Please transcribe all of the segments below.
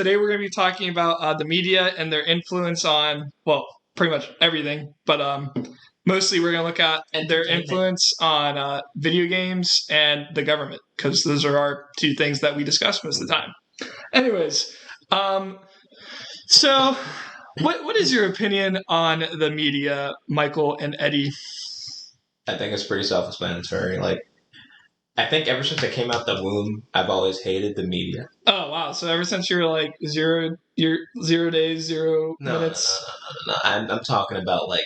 today we're going to be talking about the media and their influence on, well, pretty much everything, but mostly we're going to look at their influence on video games and the government, because those are our two things that we discuss most of the time. Anyways, so what is your opinion on the media, Michael and Eddie? I think it's pretty self-explanatory. I think ever since I came out the womb, I've always hated the media. Oh, wow. So ever since you were like 0 days, 0 minutes? No. I'm talking about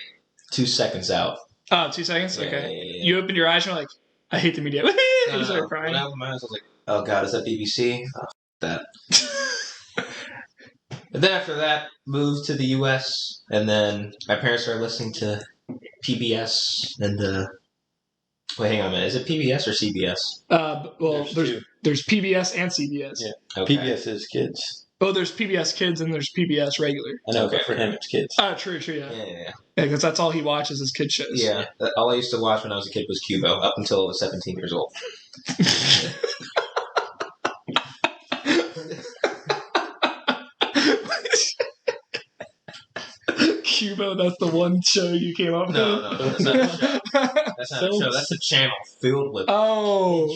2 seconds out. Oh, 2 seconds? Yeah, okay. yeah. You opened your eyes and you're like, I hate the media. You started crying. When I opened my eyes, I was like, oh God, is that BBC? Oh, that. And then after that, moved to the U.S., and then my parents started listening to PBS and wait, hang on a minute. Is it PBS or CBS? Well, there's PBS and CBS. Yeah. Okay. PBS is kids. Oh, there's PBS Kids and there's PBS regular. I know, but for him, it's kids. Oh, true, yeah. Yeah. Yeah, because that's all he watches is kid shows. Yeah. All I used to watch when I was a kid was Cubo, up until I was 17 years old. Cubo, that's the one show you came up with? No, that's not a show. That's not a show. That's a channel filled with... Oh,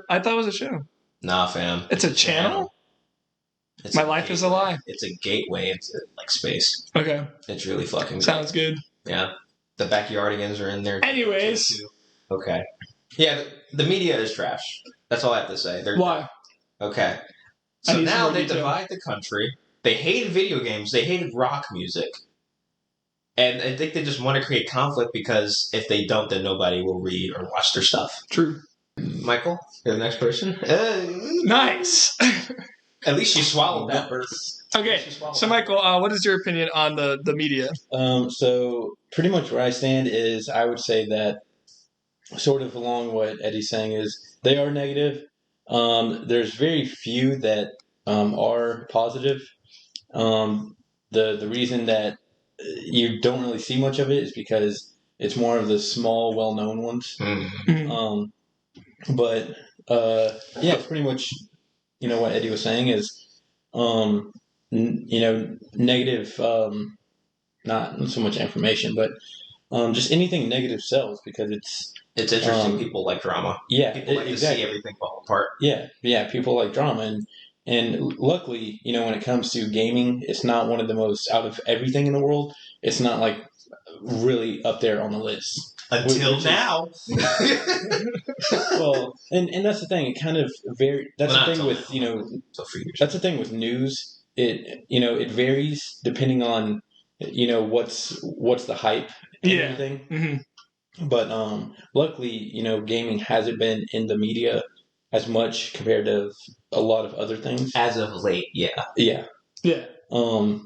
I thought it was a show. Nah, fam. It's a channel? My life is a lie. It's a gateway into space. Okay. It's really fucking Sounds good. Yeah. The Backyardigans are in there. Anyways. Okay. Yeah, the media is trash. That's all I have to say. Why? Okay. So now they divide the country. They hated video games. They hated rock music. And I think they just want to create conflict because if they don't, then nobody will read or watch their stuff. True. Michael, you're the next person. Nice. At least you swallowed that. Okay, so Michael, what is your opinion on the media? So pretty much where I stand is I would say that sort of along what Eddie's saying is they are negative. There's very few that are positive. The reason that you don't really see much of it is because it's more of the small, well-known ones. Mm-hmm. But it's pretty much, what Eddie was saying is, negative, not so much information, but just anything negative sells because it's interesting. People like drama. Yeah, people like exactly. to see everything fall apart. Yeah. People like drama, and luckily, when it comes to gaming, it's not one of the most out of everything in the world. It's not like really up there on the list. Until now. Well, and that's the thing. It kind of that's the thing with that's the thing with news. It varies depending on what's the hype and everything. Mm-hmm. But luckily, gaming hasn't been in the media as much compared to a lot of other things as of late. Yeah.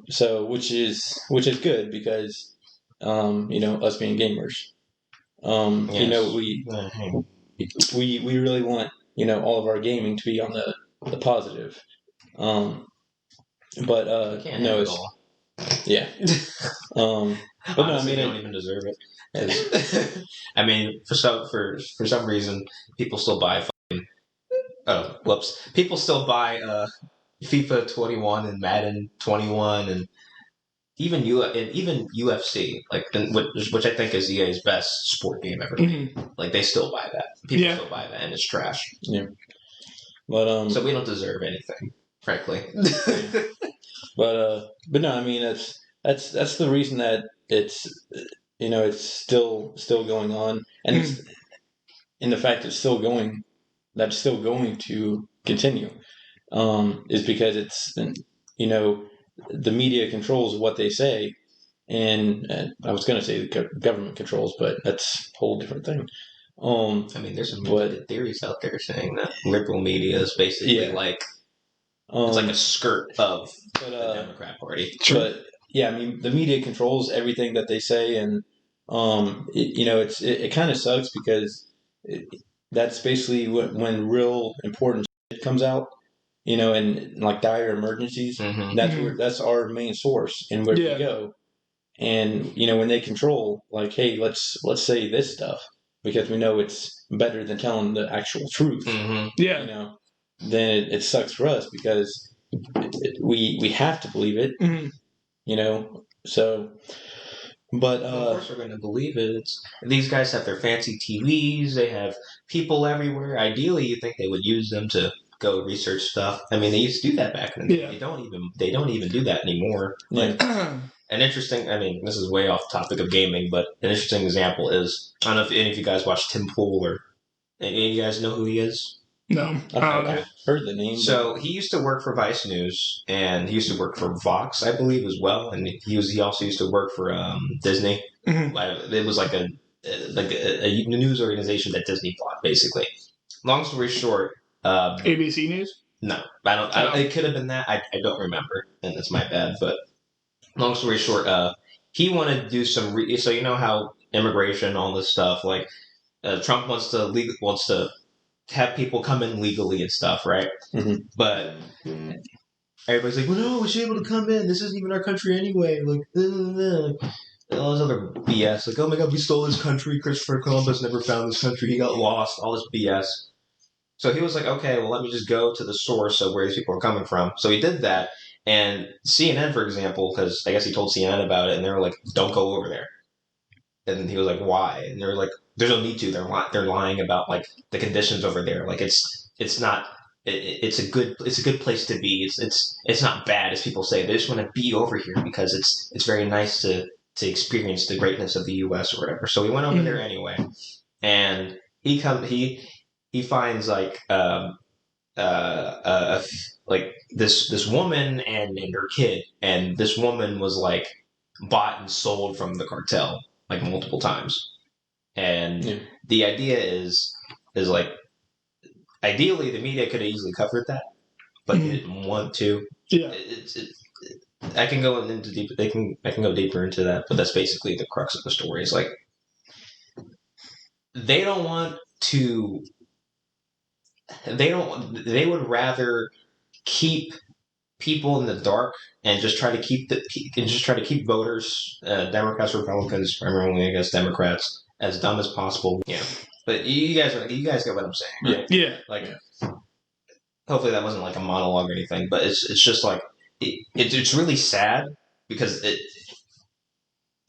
So which is good because us being gamers. Yes. We really want all of our gaming to be on the positive, but it's yeah. But no, honestly, they don't even deserve it. I mean, for some reason, people still buy. People still buy FIFA 21 and Madden 21 and even UFC, which I think is EA's best sport game ever. Mm-hmm. They still buy that. People still buy that, and it's trash. Yeah. But so we don't deserve anything, frankly. But no, I mean that's the reason that it's it's still going on, and it's in the fact it's still going. That's still going to continue, is because it's the media controls what they say, and I was going to say the government controls, but that's a whole different thing. I mean, there's some theories out there saying that liberal media is basically it's like a skirt of the Democrat Party. But yeah, I mean, the media controls everything that they say, and it kind of sucks because that's basically when real important shit comes out. And like dire emergencies, that's our main source and where we go. And when they control, hey, let's say this stuff because we know it's better than telling the actual truth. Mm-hmm. Yeah. Then it sucks for us because we have to believe it. Mm-hmm. You know, so. But of course, we're going to believe it. These guys have their fancy TVs. They have people everywhere. Ideally, you think they would use them to go research stuff. I mean, they used to do that back in the day. They don't even do that anymore. Like an interesting. I mean, this is way off topic of gaming, but an interesting example is I don't know if any of you guys watch Tim Pool or any of you guys know who he is. No, I've heard the name. So he used to work for Vice News, and he used to work for Vox, I believe, as well. And he also used to work for Disney. Mm-hmm. It was like a news organization that Disney bought, basically. Long story short, ABC News. No, I don't. It could have been that. I don't remember, and that's my bad. But long story short, he wanted to do some. So you know how immigration, all this stuff, like Trump wants to have people come in legally and stuff, right? Mm-hmm. But everybody's like, well, no, we should be able to come in. This isn't even our country anyway. Like, all this other BS. Like, oh my God, we stole this country. Christopher Columbus never found this country. He got lost. All this BS. So he was like, okay, well, let me just go to the source of where these people are coming from. So he did that. And CNN, for example, because I guess he told CNN about it, and they were like, don't go over there. And he was like, why? And they were like, there's no need to. They're lying about like the conditions over there. Like it's not. It's a good place to be. It's not bad as people say. They just want to be over here because it's very nice to experience the greatness of the U.S. or whatever. So we went over there anyway, and he finds like like this woman and her kid, and this woman was like bought and sold from the cartel like multiple times. And the idea is like, ideally the media could have easily covered that, but they didn't want to. Yeah, I can go into deeper. I can go deeper into that, but that's basically the crux of the story. Is like they don't want to. They would rather keep people in the dark and just try to keep voters, Democrats, Republicans, primarily I guess Democrats, as dumb as possible. Yeah, but you guys get what I'm saying, right? Yeah. Like, hopefully that wasn't like a monologue or anything, but it's just like it's really sad because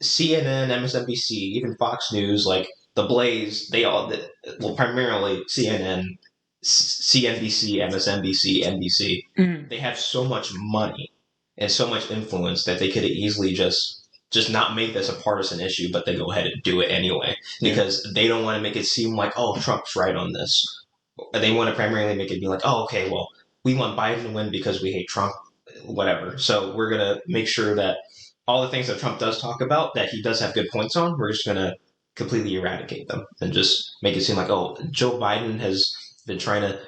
CNN, MSNBC, even Fox News, like The Blaze, primarily CNN, CNBC, MSNBC, NBC, they have so much money and so much influence that they could have easily just not make this a partisan issue, but they go ahead and do it anyway because they don't want to make it seem like, oh, Trump's right on this. They want to primarily make it be like, oh, okay, well, we want Biden to win because we hate Trump, whatever. So we're going to make sure that all the things that Trump does talk about that he does have good points on, we're just going to completely eradicate them and just make it seem like, oh, Joe Biden has been trying to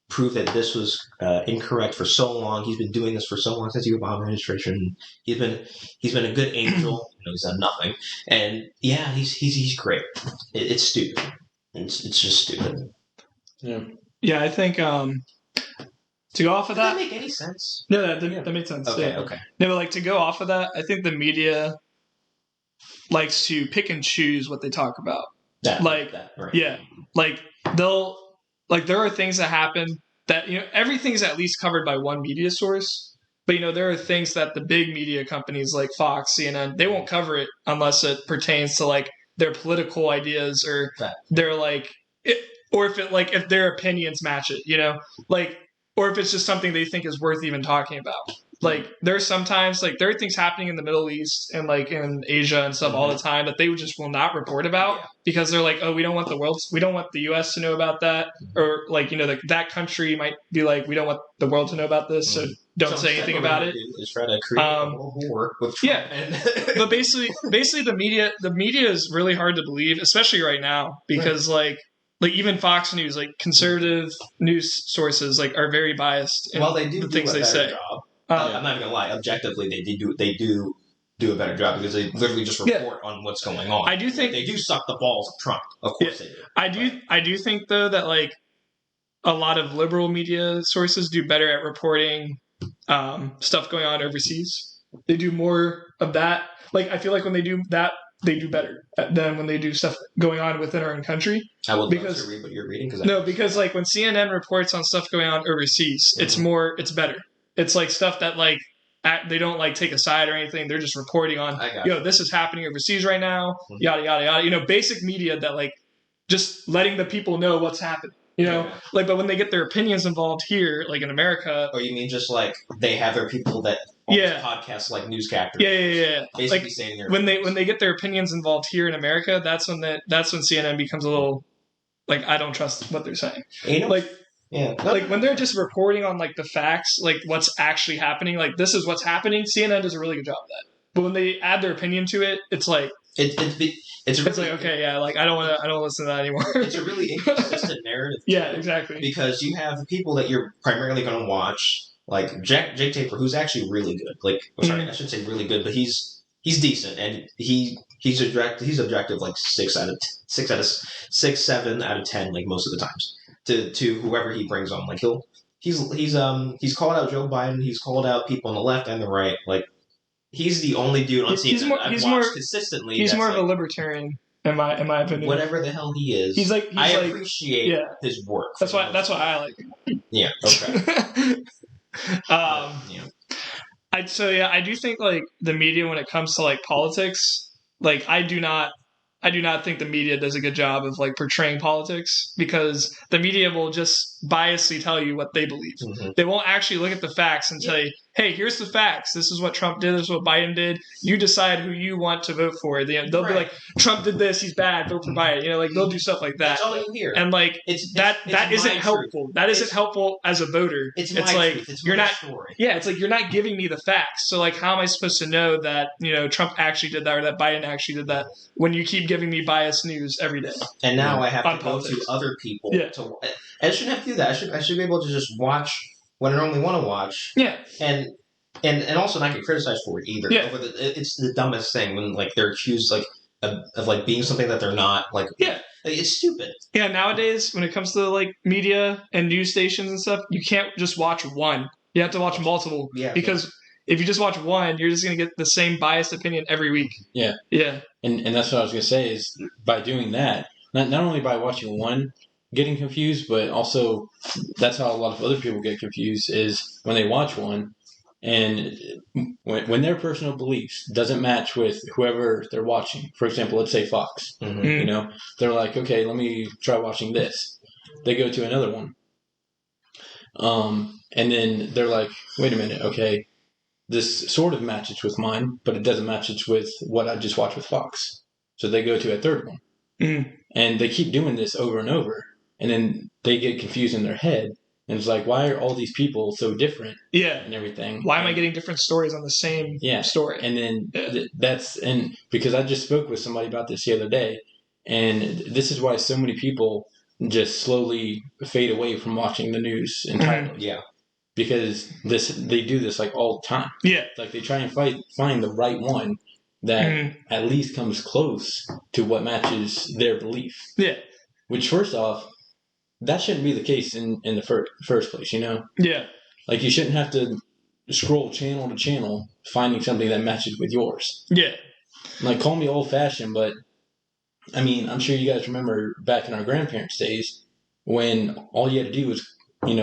prove that this was incorrect for so long. He's been doing this for so long since the Obama administration. He's been a good angel. He's done nothing. And yeah, he's great. It's stupid. It's just stupid. Yeah. I think to go off of that make any sense? No, that makes sense. Okay. No, but like to go off of that, I think the media likes to pick and choose what they talk about. Right. Yeah, like they'll. Like, there are things that happen that, everything's at least covered by one media source. But, there are things that the big media companies like Fox, CNN, they won't cover it unless it pertains to, like, their political ideas or their, like, or if their opinions match it, Like, or if it's just something they think is worth even talking about. Like, there's sometimes, like, there are things happening in the Middle East and, like, in Asia and stuff all the time that they just will not report about because they're like, oh, we don't want the U.S. to know about that. Or, like, that country might be like, we don't want the world to know about this, so don't say anything about it. Just try to create a war with Trump. Yeah. But basically the media is really hard to believe, especially right now, because, like even Fox News, like, conservative news sources, like, are very biased in the things they say. Job. I'm not gonna lie. Objectively, they do a better job because they literally just report on what's going on. I do think they do suck the balls of Trump. Of course they do. I do think though that like a lot of liberal media sources do better at reporting stuff going on overseas. They do more of that. Like I feel like when they do that, they do better than when they do stuff going on within our own country. I would love to read what you're reading because like when CNN reports on stuff going on overseas, it's better. it's like stuff that like they don't like take a side or anything. They're just reporting on, this is happening overseas right now, yada yada yada. Basic media that like just letting the people know what's happening. Like, but when they get their opinions involved here, like in America. Or you mean just like they have their people that podcast like newscasters? Yeah. Basically like, saying their when they get their opinions involved here in America, that's when CNN becomes a little like, I don't trust what they're saying. Like when they're just reporting on like the facts, like what's actually happening, like this is what's happening. CNN does a really good job of that. But when they add their opinion to it, it's like it's like, okay, yeah, like I don't listen to that anymore. It's a really inconsistent narrative. Yeah, exactly. Because you have people that you're primarily going to watch, like Jake Tapper, who's actually really good. Like, sorry, I should say really good, but he's decent, and he's objective like 7 out of 10, like most of the times to whoever he brings on. Like he's called out Joe Biden, he's called out people on the left and the right, like. He's the only dude on CNN I've watched consistently. He's more of a libertarian, in my opinion. Whatever the hell he is, I appreciate his work. That's why I like him. Yeah. Okay. I do think like the media when it comes to like politics, like I do not think the media does a good job of like portraying politics because the media will just biasly tell you what they believe. Mm-hmm. They won't actually look at the facts and tell you, hey, here's the facts. This is what Trump did. This is what Biden did. You decide who you want to vote for. They'll be like, Trump did this. He's bad. Vote for Biden. Like they'll do stuff like that. That's all you hear. And like that isn't helpful. That isn't helpful as a voter. It's like truth. You're not. Story. Yeah, it's like you're not giving me the facts. So like, how am I supposed to know that Trump actually did that or that Biden actually did that when you keep giving me biased news every day? And now I have to go to other people. Yeah. I shouldn't have to do that. I should be able to just watch what I normally want to watch. Yeah. And also not get criticized for it either. Yeah. It's the dumbest thing when like they're accused like of like being something that they're not. Like it's stupid. Yeah, nowadays when it comes to like media and news stations and stuff, you can't just watch one. You have to watch multiple. Yeah. Because if you just watch one, you're just gonna get the same biased opinion every week. Yeah. Yeah. And that's what I was gonna say is by doing that, not only by watching one getting confused, but also that's how a lot of other people get confused is when they watch one and when their personal beliefs doesn't match with whoever they're watching. For example, let's say Fox. Mm-hmm. They're like, okay, let me try watching this. They go to another one. And then they're like, wait a minute, okay, this sort of matches with mine, but it doesn't match with what I just watched with Fox. So they go to a third one. Mm-hmm. And they keep doing this over and over. And then they get confused in their head. And it's like, why are all these people so different? Yeah. And everything. Why am I getting different stories on the same story? And then because I just spoke with somebody about this the other day. And this is why so many people just slowly fade away from watching the news entirely. Mm-hmm. Yeah. Because they do this like all the time. Yeah. Like they try and find the right one that at least comes close to what matches their belief. Yeah. Which first off, that shouldn't be the case in the first place, Yeah. Like you shouldn't have to scroll channel to channel finding something that matches with yours. Yeah. Like call me old fashioned, but I mean, I'm sure you guys remember back in our grandparents' days when all you had to do was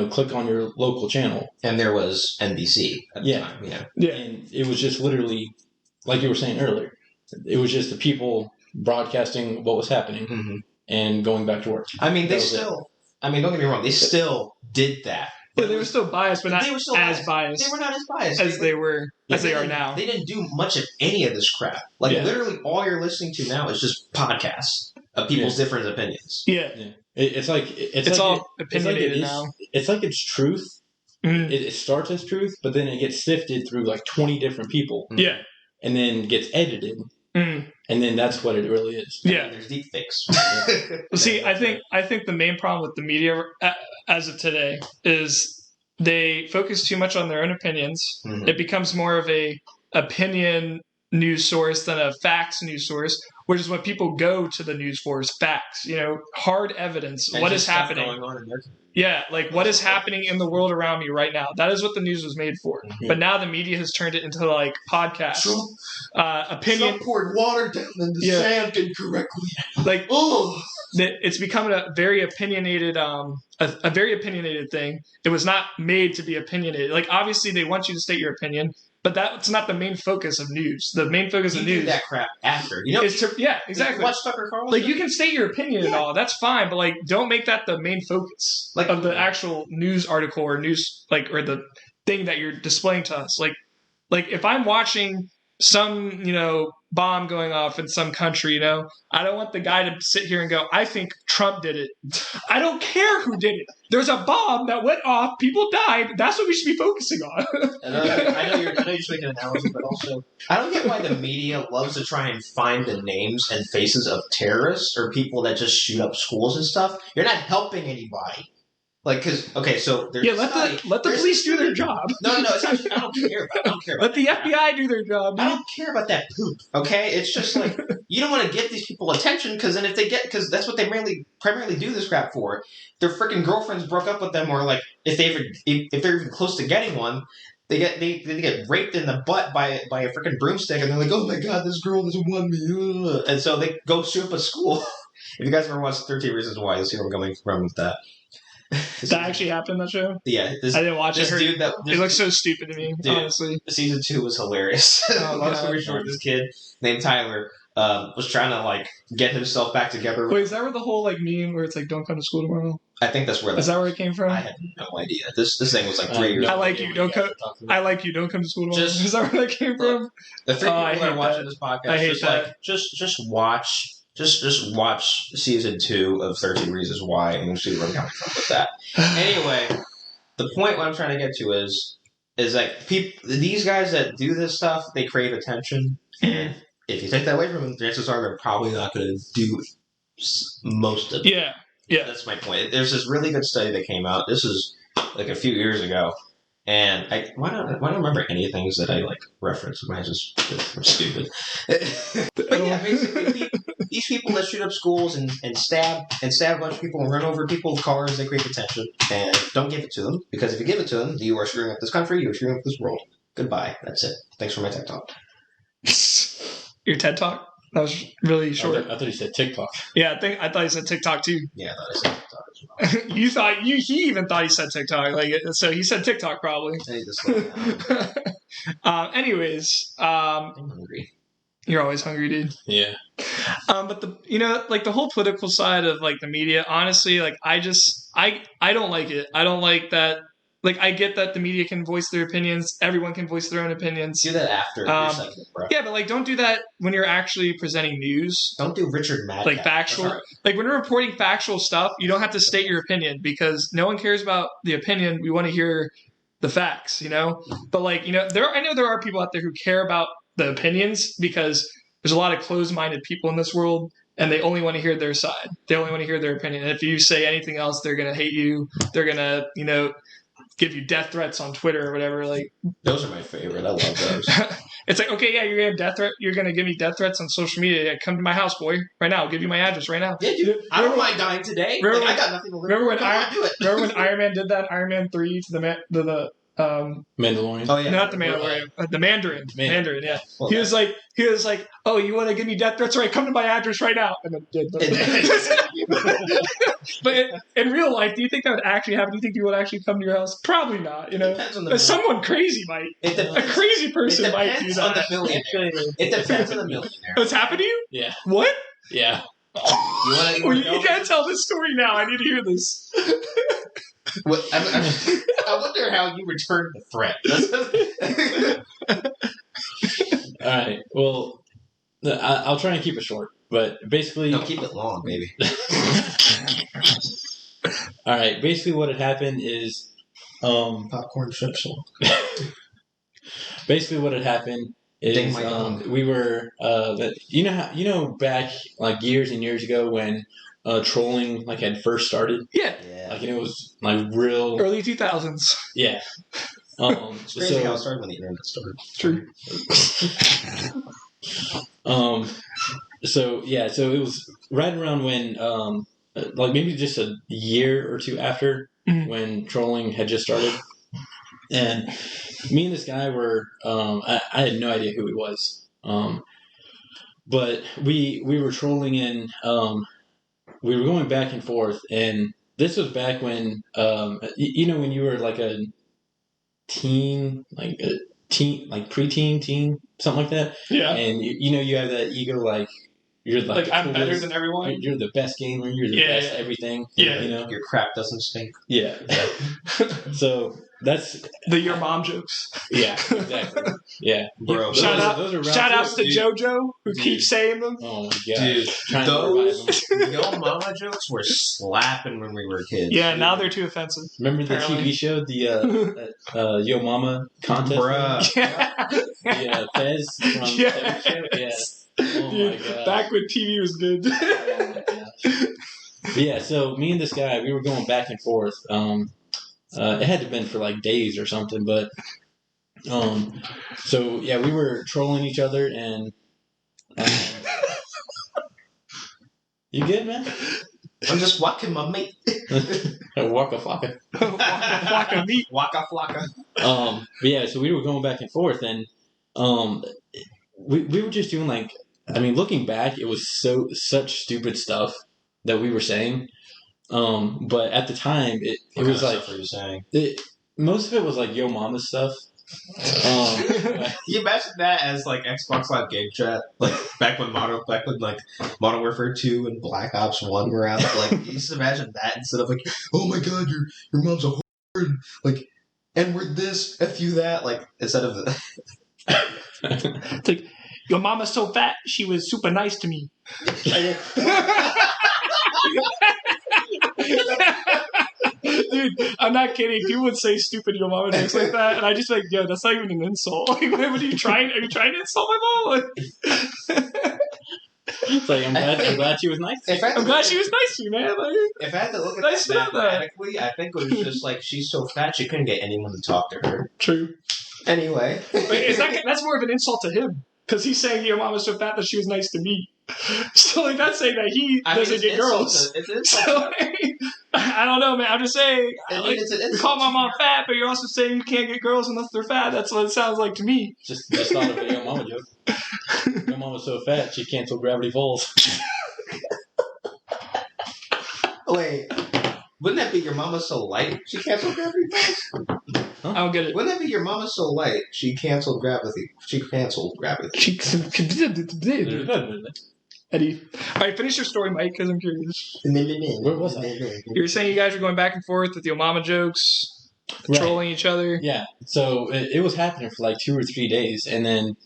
click on your local channel. And there was NBC at the time. Yeah. And it was just literally, like you were saying earlier, it was just the people broadcasting what was happening and going back to work. I mean, don't get me wrong, they still did that. Yeah, they were still biased, but not as biased. They were not as biased. As they are now. They didn't do much of any of this crap. Like, literally all you're listening to now is just podcasts of people's different opinions. Yeah. It's like all opinionated now. It's like it's truth. Mm-hmm. It starts as truth, but then it gets sifted through like 20 different people. Yeah. And then gets edited. Mm-hmm. And then that's what it really is. Yeah. There's deep fakes. Well, see, I think the main problem with the media as of today is they focus too much on their own opinions. Mm-hmm. It becomes more of a opinion news source than a facts news source, which is what people go to the news for, is facts. Hard evidence. And what just is stuff happening? going on in their Yeah, like what is happening in the world around me right now. That is what the news was made for. Mhm. But now the media has turned it into like podcasts, opinion. Trump poured water down in the sand incorrectly. Like, it's become a very opinionated, a very opinionated thing. It was not made to be opinionated. Like, obviously, they want you to state your opinion, but that's not the main focus of news. The main focus of news do that crap after. is to exactly. Watch Tucker Carlson. Like, you can state your opinion and all. That's fine, but like, don't make that the main focus of the actual news article or news or the thing that you're displaying to us. Like if I'm watching some bomb going off in some country, I don't want the guy to sit here and go, I think Trump did it. I don't care who did it. There's a bomb that went off. People died. That's what we should be focusing on. I know you're just making an analogy, but also I don't get why the media loves to try and find the names and faces of terrorists or people that just shoot up schools and stuff. You're not helping anybody. Like, so there's let the police do their job. No, it's actually, I don't care about Let the FBI do their job. I don't care about that poop. Okay, it's just like you don't want to give these people attention because then because that's what they primarily do this crap for. Their freaking girlfriends broke up with them, or like if they're even close to getting one, they get raped in the butt by a freaking broomstick, and they're like, oh my god, this girl doesn't want me, and so they go shoot up a school. If you guys ever watched 13 Reasons Why, you'll see where I'm coming from with that. That actually happened, that show? Yeah. I didn't watch it. It looks so stupid to me, honestly. Season 2 was hilarious. Long story short, this kid named Tyler was trying to, like, get himself back together. Wait, is that where the whole, like, meme where it's like, don't come to school tomorrow? I think that's where... Is that where it came from? I had no idea. This thing was, like, 3 years I like you, don't come... I like you, don't come to school tomorrow. Is that where that came from? The 3 people that are watching this podcast, I hate that. Like, just watch... Just watch season 2 of 13 Reasons Why, and you'll see where I'm coming from with that. Anyway, the point what I'm trying to get to is like these guys that do this stuff, they crave attention, and if you take that away from them, the chances are they're probably not going to do most of it. Yeah. That's my point. There's this really good study that came out. This is like a few years ago. And why don't I remember any things that I like reference? I'm stupid. But yeah, basically, these people that shoot up schools and stab a bunch of people and run over people with cars, they crave attention. And don't give it to them, because if you give it to them, you are screwing up this country, you are screwing up this world. Goodbye. That's it. Thanks for my TED Talk. Your TED Talk? That was really short. I thought you said TikTok. Yeah, I thought you said TikTok too. Yeah, I thought I said TikTok as well. He even thought he said TikTok. So he said TikTok probably. Anyways, I'm hungry. You're always hungry, dude. Yeah. But the whole political side of like the media, honestly, like I don't like it. I don't like that. Like, I get that the media can voice their opinions. Everyone can voice their own opinions. Do that after your segment, bro. Yeah, but, like, don't do that when you're actually presenting news. Don't do Richard Madden. Like, factual. Like, when you're reporting factual stuff, you don't have to state your opinion because no one cares about the opinion. We want to hear the facts, But, like, I know there are people out there who care about the opinions because there's a lot of closed-minded people in this world, and they only want to hear their side. They only want to hear their opinion. And if you say anything else, they're going to hate you. They're going to, give you death threats on Twitter or whatever. Like, those are my favorite. I love those. It's like, okay, yeah, you're gonna have death threat. You're gonna give me death threats on social media. Yeah, come to my house, boy, right now. I'll give you my address right now. Yeah, dude. I don't mind dying today. I got nothing to live. Remember when Iron Man did that? Iron Man 3 to the Mandalorian. Oh yeah, not the Mandalorian, the Mandarin. Mandarin, yeah. Well, he was like, oh, you want to give me death threats? Right, come to my address right now. And then did. But in real life, do you think that would actually happen? Do you think people would actually come to your house? Probably not. Someone crazy might. A crazy person might do that. On the millionaire. It depends on the millionaire. What's happened to you? Yeah. What? Yeah. You can't tell this story now. I need to hear this. I wonder how you returned the threat. All right. Well, I'll try and keep it short, but basically, no, keep it long, baby. All right. Basically, what had happened is popcorn strip song. Basically, what had happened is we were back like years and years ago when trolling like had first started. Yeah. Like it was like real early 2000s. Yeah. It's crazy how it started when the internet started. True. so it was right around when, like maybe just a year or two after when trolling had just started, and me and this guy were, I had no idea who he was, but we were trolling and we were going back and forth, and this was back when, when you were like a teen, like preteen, teen, something like that. Yeah. And you have that ego, like you're like I'm better than everyone. You're the best gamer. You're the best everything. Yeah. Your crap doesn't stink. Yeah. So that's your mom jokes. Yeah, exactly. Yeah, bro. Shout outs to JoJo who keeps saying them. Oh my god, dude! Those Yo Mama jokes were slapping when we were kids. Yeah, now they're too offensive. Remember the TV show, the Yo Mama contest? Bruh. Yeah, Fez from yes. Show? Yeah. Oh dude, my god. Back when TV was good. Yeah, so me and this guy, we were going back and forth. It had to have been for like days or something, but so yeah, we were trolling each other, and you good, man? I'm just walking my mate. Waka flocka. Waka meat. Waka flocka. But yeah, so we were going back and forth, and we were just doing like, I mean, looking back, it was such stupid stuff that we were saying. But at the time, it was like, what were you saying? Most of it was like Yo Mama stuff. You imagine that as like Xbox Live game chat, like back when Modern Warfare 2 and Black Ops 1 were out. Like, you just imagine that instead of like, oh my god, your mom's a whore, and like, and we're this, F you that, like, instead of it's like, your mama's so fat, she was super nice to me. Dude, I'm not kidding. People would say stupid your mama jokes like that, and I just like, yo, that's not even an insult. Like, what are you trying? Are you trying to insult my mom? Like, it's like, I'm glad she was nice. I'm glad she was nice to you, man. Like, if I had to look at that mathematically, I think it was just like she's so fat she couldn't get anyone to talk to her. True. Anyway, wait, that's more of an insult to him because he's saying your mom was so fat that she was nice to me. So like that's saying that he doesn't get girls. So, I don't know, man. I'm just saying. You call my mom fat, but you're also saying you can't get girls unless they're fat. That's what it sounds like to me. Just thought of a Yo Mama joke. Your mom was so fat she canceled Gravity Falls. Wait, wouldn't that be your mama so light she canceled Gravity Falls? Huh? I don't get it. Wouldn't that be your mama so light she canceled gravity? Eddie. All right, finish your story, Mike, because I'm curious. Where was I? You were saying you guys were going back and forth with your mama jokes, trolling each other. Yeah. So it was happening for like 2 or 3 days, and then,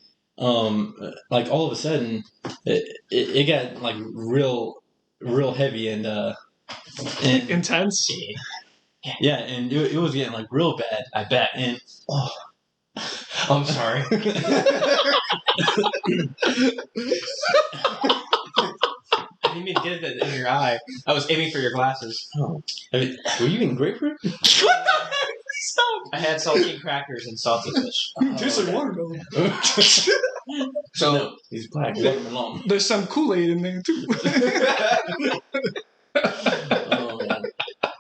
like all of a sudden, it got like real heavy and intense. Yeah, and it was getting like real bad. I bet. And I'm sorry. I didn't mean to get it in your eye. I was aiming for your glasses. Oh. I mean, were you eating grapefruit? What the heck? Please stop. I had saltine crackers and salty fish. Tastes like watermelon. So no, he's black. Watermelon. There's some Kool-Aid in there too. Oh man.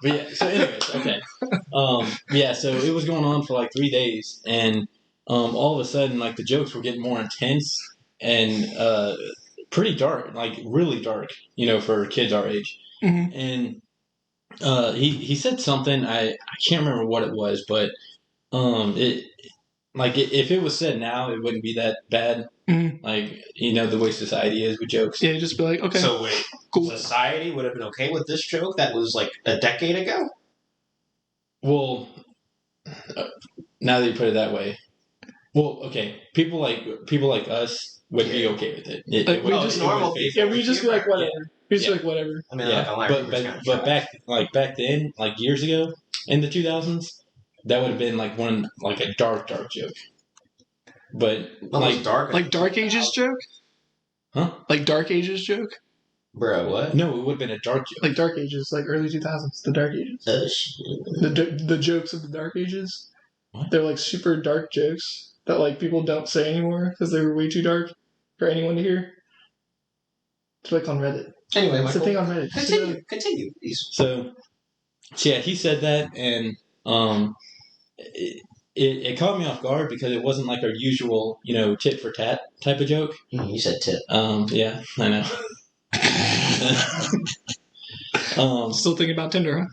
But yeah. So anyways, okay. Yeah. So it was going on for like 3 days, and all of a sudden, like the jokes were getting more intense and pretty dark, like really dark, for kids our age. Mm-hmm. And he said something, I can't remember what it was, but if it was said now, it wouldn't be that bad. Mm-hmm. Like, the way society is with jokes. Yeah, just be like, okay. So wait, cool. Society would have been okay with this joke that was like a decade ago? Well, now that you put it that way. Well, okay, people like us would be okay with it. We just be like whatever. We just be like whatever. I mean, but back then, like years ago in the 2000s, that would have been like a dark joke. But like Dark Ages joke? Huh? Like Dark Ages joke? Bro, what? No, it would have been a dark joke. Like Dark Ages, like early 2000s, the Dark Ages. The jokes of the Dark Ages. What? They're like super dark jokes that like people don't say anymore because they were way too dark for anyone to hear. Click on Reddit. Anyway, it's a thing on Reddit. Continue, please. So yeah, he said that, and it caught me off guard because it wasn't like our usual, tit for tat type of joke. You said tit. Yeah, I know. Still thinking about Tinder, huh?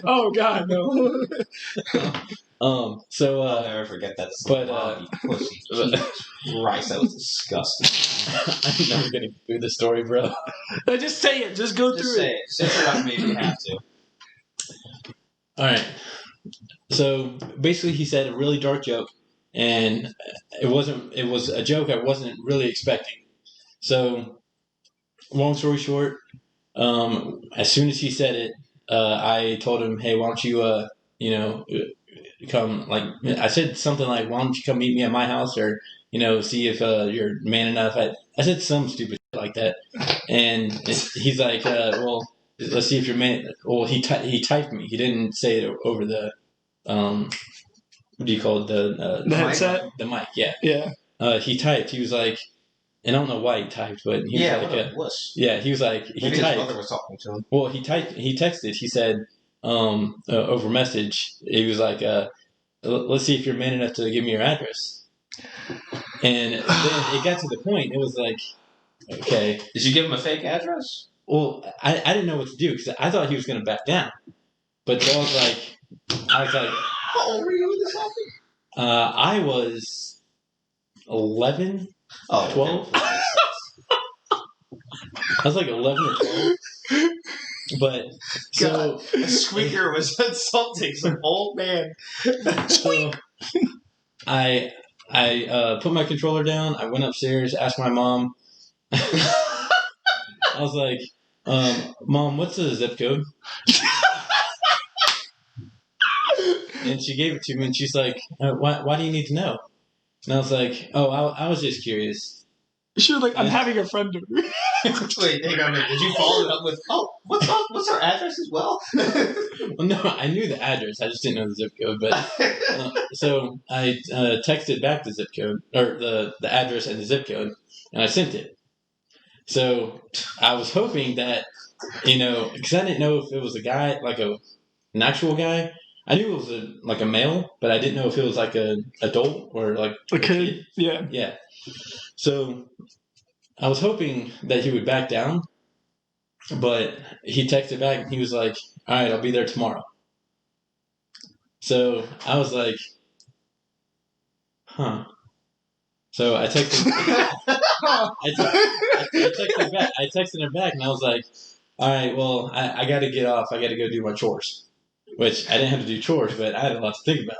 Oh God, no. So I'll never forget that. But pussy. Christ, that was disgusting. I'm never gonna get through the story, bro. Just say it. Just go through it. Say it like maybe you have to. All right. So basically, he said a really dark joke, and it was a joke I wasn't really expecting. So, long story short, as soon as he said it, I told him, "Hey, why don't you, come?" Like I said something like, "Why don't you come meet me at my house, or see if you're man enough." I said some stupid shit like that, and he's like, "Well, let's see if you're man." Well, he typed me. He didn't say it over the what do you call it? The headset? The mic, yeah. Yeah. He typed. He was like, and I don't know why he typed, but he was like, yeah, he was like, he Maybe typed. His mother was talking to him. Well, he texted. He said, over message, he was like, let's see if you're man enough to give me your address. And then it got to the point. It was like, okay. Did you give him a fake address? Well, I didn't know what to do because I thought he was going to back down. But so I was like, how old were you when this happened? I was 11, 12. Okay. I was like 11 or 12. But so a squeaker was insulting some old man. So I put my controller down. I went upstairs, asked my mom. I was like, "Mom, what's the zip code?" And she gave it to me, and she's like, "Why do you need to know?" And I was like, "Oh, I was just curious." She was like, "I'm having a friend over." Wait, hang on a minute. Did you follow it up with, what's our address as well? Well, no, I knew the address. I just didn't know the zip code. But so I texted back the zip code, or the address and the zip code, and I sent it. So I was hoping that, because I didn't know if it was a guy, like an actual guy. I knew it was a male, but I didn't know if it was like an adult or like a kid. Yeah. Yeah. So I was hoping that he would back down, but he texted back and he was like, "All right, I'll be there tomorrow." So I was like, "Huh." So I texted. I texted him back, and I was like, "All right, well, I got to get off. I got to go do my chores." Which I didn't have to do chores, but I had a lot to think about.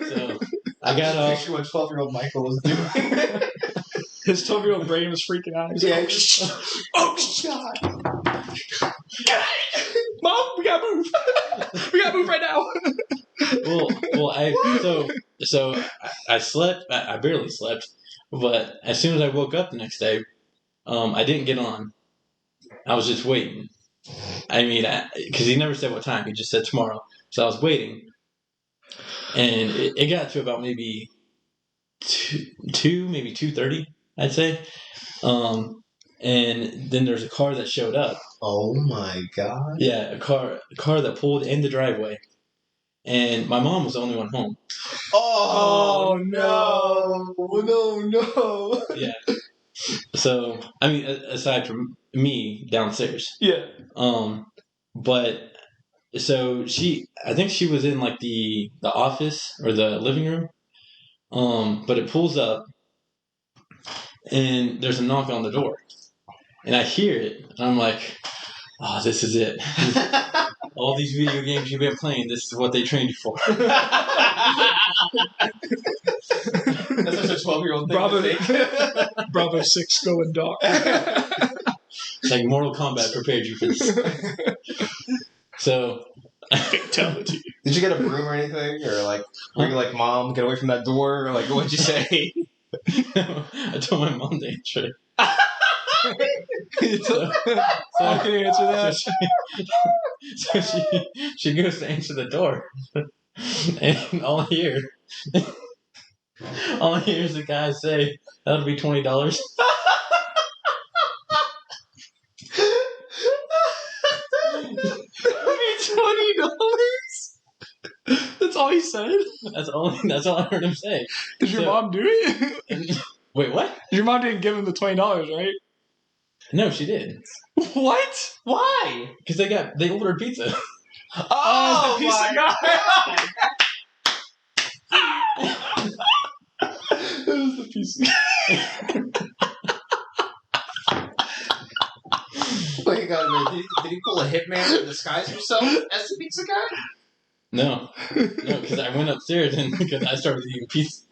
So I got off. Picture what 12-year-old Michael was doing. His 12-year-old brain was freaking out. He's like, "Oh God, Mom, we gotta move. We gotta move right now." So I slept. I barely slept, but as soon as I woke up the next day, I didn't get on. I was just waiting. I mean, because he never said what time. He just said tomorrow. So I was waiting, and it got to about maybe 2, maybe 2:30, I'd say. And then there's a car that showed up. Oh my God! Yeah, a car that pulled in the driveway, and my mom was the only one home. Oh no! No! Yeah. So I mean, aside from me downstairs. Yeah. But so I think she was in like the office or the living room. But it pulls up, and there's a knock on the door, and I hear it, and I'm like, "Oh, this is it. All these video games you've been playing, this is what they trained you for." That's such a 12-year-old thing to think. Bravo 6 going dark. It's like Mortal Kombat prepared you for this. So, fatality. Did you get a broom or anything, or were you like, "Mom, get away from that door"? Or like, what'd you say? I told my mom to answer it. I can answer that. So she goes to answer the door, and all I hear All I hear is the guy say, "That'll be $20." $20. That's all he said. That's all I heard him say. Did your mom do it? Wait, what? Your mom didn't give him the $20, right? No, she did. What? Why? Because they ordered pizza. Oh, the pizza guy. It was the pizza guy. Wait, did he pull a hitman to disguise himself as the pizza guy? No, because I went upstairs and because I started eating pizza.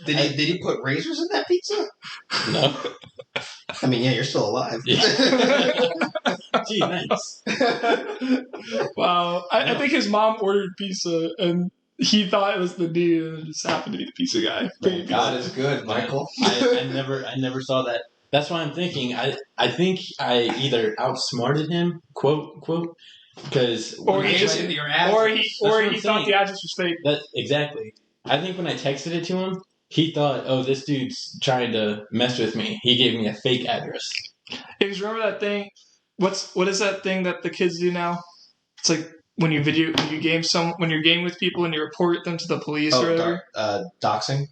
Did he put razors in that pizza? No. I mean, yeah, you're still alive. Yeah. Gee, thanks. Wow. I think his mom ordered pizza and he thought it was the dude and it just happened to be the pizza guy. God is good, Michael. I never saw that. That's why I'm thinking. I think I either outsmarted him, quote, because or he thought the address was fake. Exactly. I think when I texted it to him, he thought, "Oh, this dude's trying to mess with me." He gave me a fake address. Because remember that thing? What is that thing that the kids do now? It's like when you're gaming with people and you report them to the police or whatever. Doxing.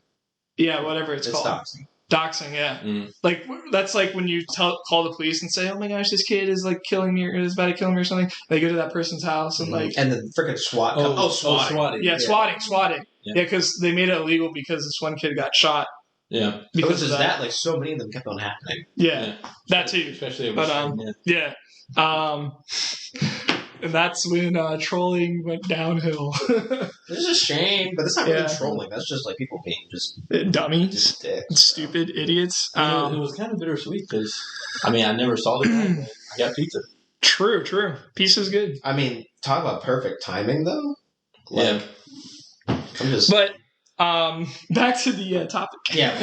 Yeah, whatever it's called. Doxing. Doxing, yeah. Mm. Like that's like when you call the police and say, "Oh my gosh, this kid is like killing me or is about to kill me or something." They go to that person's house and and the freaking SWAT. swatting. Yeah, swatting. Yeah, because they made it illegal because this one kid got shot. Yeah, because of that, like so many of them kept on happening. Yeah. That too. Especially, and that's when trolling went downhill. This is a shame, but that's not really trolling. That's just like people being just dummies, just dicks, stupid idiots. It was kind of bittersweet because, I mean, I never saw the guy, but I got pizza. True. Pizza's good. I mean, talk about perfect timing, though. Like, But back to the topic. Yeah.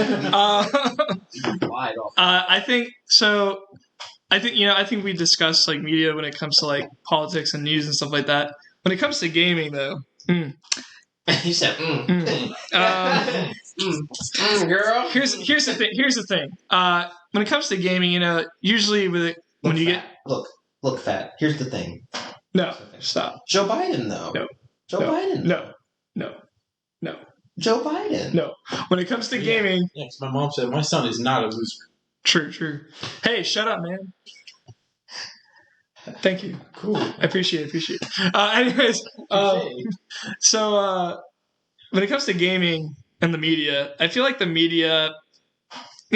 I think we discussed like media when it comes to like politics and news and stuff like that. When it comes to gaming, though, he said, girl. Here's the thing. When it comes to gaming, usually when you get look fat. Here's the thing. No, stop. Joe Biden, though. No. Biden. No. Joe Biden. No. When it comes to gaming, because my mom said my son is not a loser. True. Hey, shut up, man. Thank you. Cool. I appreciate it. Anyways, so when it comes to gaming and the media, I feel like the media,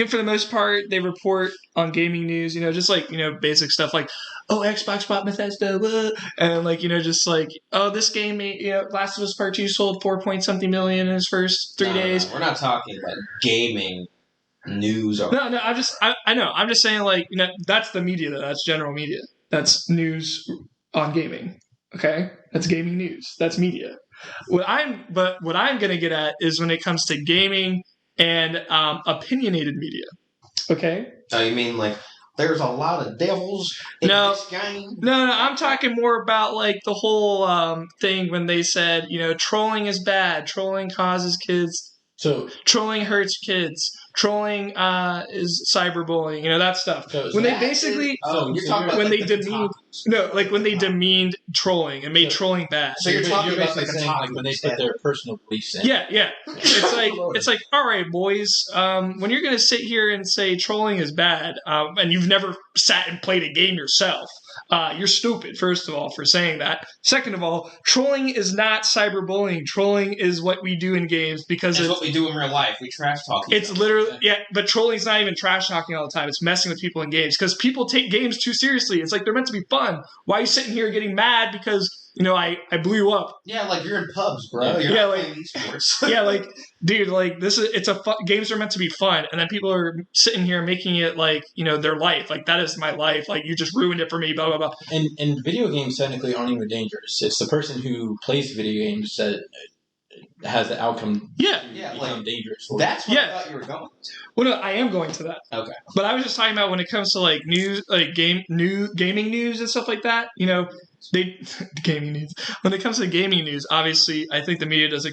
for the most part, they report on gaming news, just like, basic stuff like, oh, Xbox bought Bethesda, and like, just like, oh, this game, Last of Us Part 2 sold 4-point-something million in its first 3 days. No, we're not talking about gaming news. No, I know. I'm just saying, like, that's the media, though. That's general media. That's news on gaming. Okay? That's gaming news. That's media. What I'm going to get at is when it comes to gaming and opinionated media. Okay? Oh, you mean like there's a lot of devils in this game? No, I'm talking more about like the whole thing when they said, trolling is bad. Trolling causes kids. So trolling hurts kids. Trolling is cyberbullying, that stuff. When they basically, you're talking about when they demeaned, when they demeaned trolling and made trolling bad. So you're talking about like when they put their personal beliefs in. Yeah. It's like, all right, boys, when you're gonna sit here and say trolling is bad, and you've never sat and played a game yourself, you're stupid. First of all, for saying that. Second of all, trolling is not cyberbullying. Trolling is what we do in games because it's what we do in real life. We trash talk. It's literally. Yeah, but trolling's not even trash talking all the time. It's messing with people in games because people take games too seriously. It's like they're meant to be fun. Why are you sitting here getting mad because I blew you up? Yeah, like you're in pubs, bro. You're not playing esports. Yeah, like dude, like games are meant to be fun, and then people are sitting here making it like their life. Like that is my life. Like you just ruined it for me. Blah blah blah. And video games technically aren't even dangerous. It's the person who plays video games that has the outcome become dangerous. That's what I thought you were going to. Well, no, I am going to that. Okay. But I was just talking about when it comes to like news, like gaming news and stuff like that. Gaming news. When it comes to gaming news, obviously, I think the media does a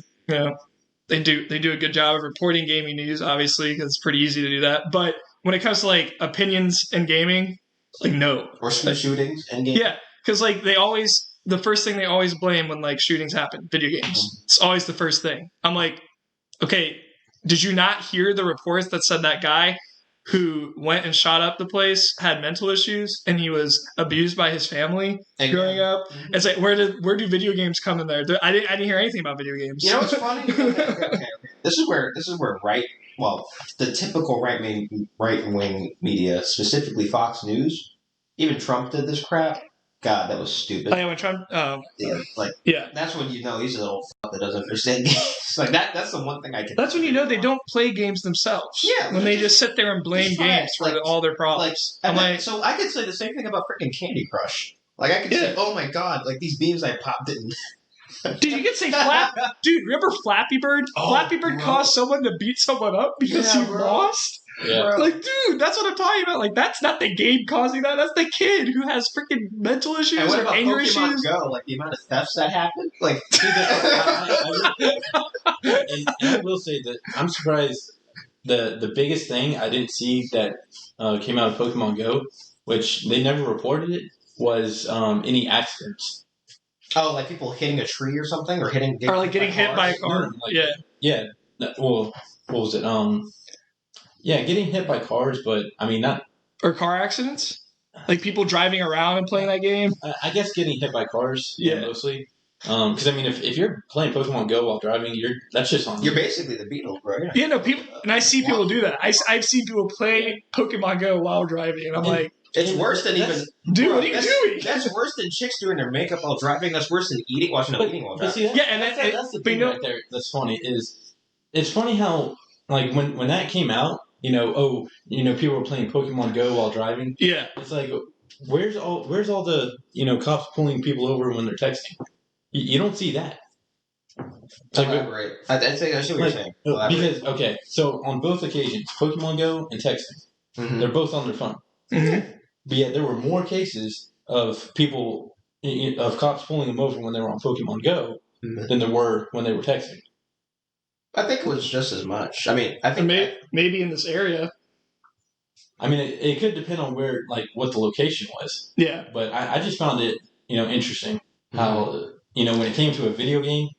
they do a good job of reporting gaming news, obviously, because it's pretty easy to do that. But when it comes to like opinions in gaming, like no, or school shootings and gaming. Yeah, because like the first thing they always blame when like shootings happen, video games. It's always the first thing. I'm like, okay, did you not hear the reports that said that guy who went and shot up the place had mental issues and he was abused by his family growing up? It's like where do video games come in there? I didn't hear anything about video games. You know what's funny? Okay. This is where the typical right wing media, specifically Fox News, even Trump did this crap. God, that was stupid. Oh, yeah, when Trump, that's when you know he's a little fuck that doesn't understand games. Like that's the one thing I can. That's when you know they don't play games themselves. Yeah, when they just sit there and blame games for all their problems. So I could say the same thing about freaking Candy Crush. Like I could say, oh my god, like these beams I popped didn't. Dude, you could say Dude, remember Flappy Bird? Oh, Flappy Bird caused someone to beat someone up because he lost. Yeah. Like, dude, that's what I'm talking about. Like, that's not the game causing that. That's the kid who has freaking mental issues and what or about anger Pokemon issues. Go? Like, the amount of thefts that happened? Like, and I will say that I'm surprised. The biggest thing I didn't see that came out of Pokemon Go, which they never reported it, was any accidents. Oh, like people hitting a tree or something? Or getting hit by a car? No, yeah. Well, what was it? Yeah, getting hit by cars, but I mean not. Or car accidents? Like people driving around and playing that game? I guess getting hit by cars, mostly. Because I mean, if you're playing Pokemon Go while driving, that's just on. You're basically the Beatles, bro. Yeah, no, people, and I see people do that. I've seen people play Pokemon Go while driving, and I'm like, it's worse than even. Dude, what are you doing? That's worse than chicks doing their makeup while driving. That's worse than eating while driving. See, that's the thing right there. That's funny. It's funny how like when that came out, people were playing Pokemon Go while driving. Yeah, it's like where's all the cops pulling people over when they're texting? You don't see that. Elaborate. I see what you're saying. Because so on both occasions, Pokemon Go and texting, they're both on their phone. Mm-hmm. But yet there were more cases of cops pulling them over when they were on Pokemon Go than there were when they were texting. I think it was just as much. I mean, I think maybe in this area. I mean, it could depend on what the location was. Yeah. But I just found it, interesting how, when it came to a video game,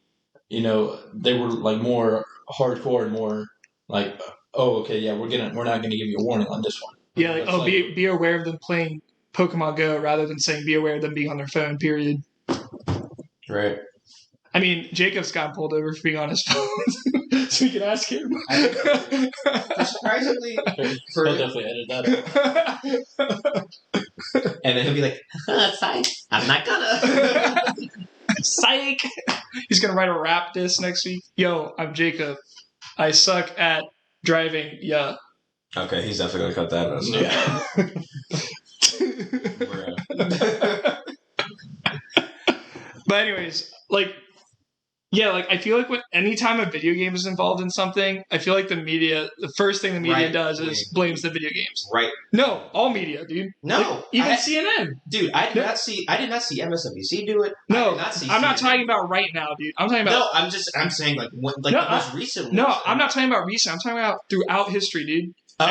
they were like more hardcore and more like, oh, okay, yeah, we're not gonna give you a warning on this one. Yeah, be aware of them playing Pokemon Go rather than saying be aware of them being on their phone, period. Right. I mean, Jacob's got pulled over for being on his phone, so we can ask him. Surprisingly, he'll definitely edit that out. And then he'll be like, "Psych, I'm not gonna." Psych. He's gonna write a rap diss next week. Yo, I'm Jacob. I suck at driving. Yeah. Okay, he's definitely gonna cut that out. Yeah. But anyways, I feel like anytime a video game is involved in something, I feel like the first thing the media does is blames the video games. Right. No, all media, dude. No. Even CNN. Dude, I did not see MSNBC do it. No, I'm not talking about right now, dude. I'm talking about. No, I'm saying the most recent ones. No, I'm not talking about recent. I'm talking about throughout history, dude. Oh.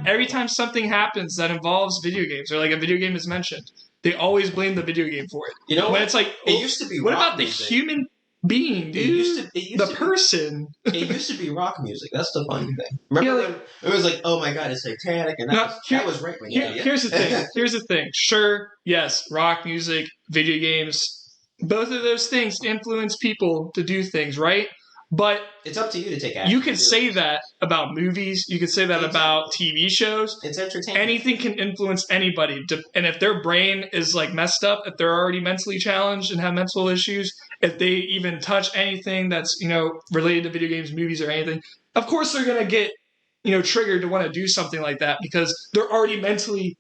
Every time something happens that involves video games or like a video game is mentioned, they always blame the video game for it. You know when it's like it used to be. What about music. The human being, dude? Person. It used to be rock music. That's the funny thing. Remember when it was like, oh my god, it's satanic, and that was right. Here's the thing. Here's the thing. Sure, yes, rock music, video games, both of those things influence people to do things, right? But it's up to you to take action. You can say that about movies. You can say that about TV shows. It's entertainment. Anything can influence anybody. And if their brain is like messed up, if they're already mentally challenged and have mental issues, if they even touch anything that's, related to video games, movies, or anything, of course they're going to get, triggered to want to do something like that because they're already mentally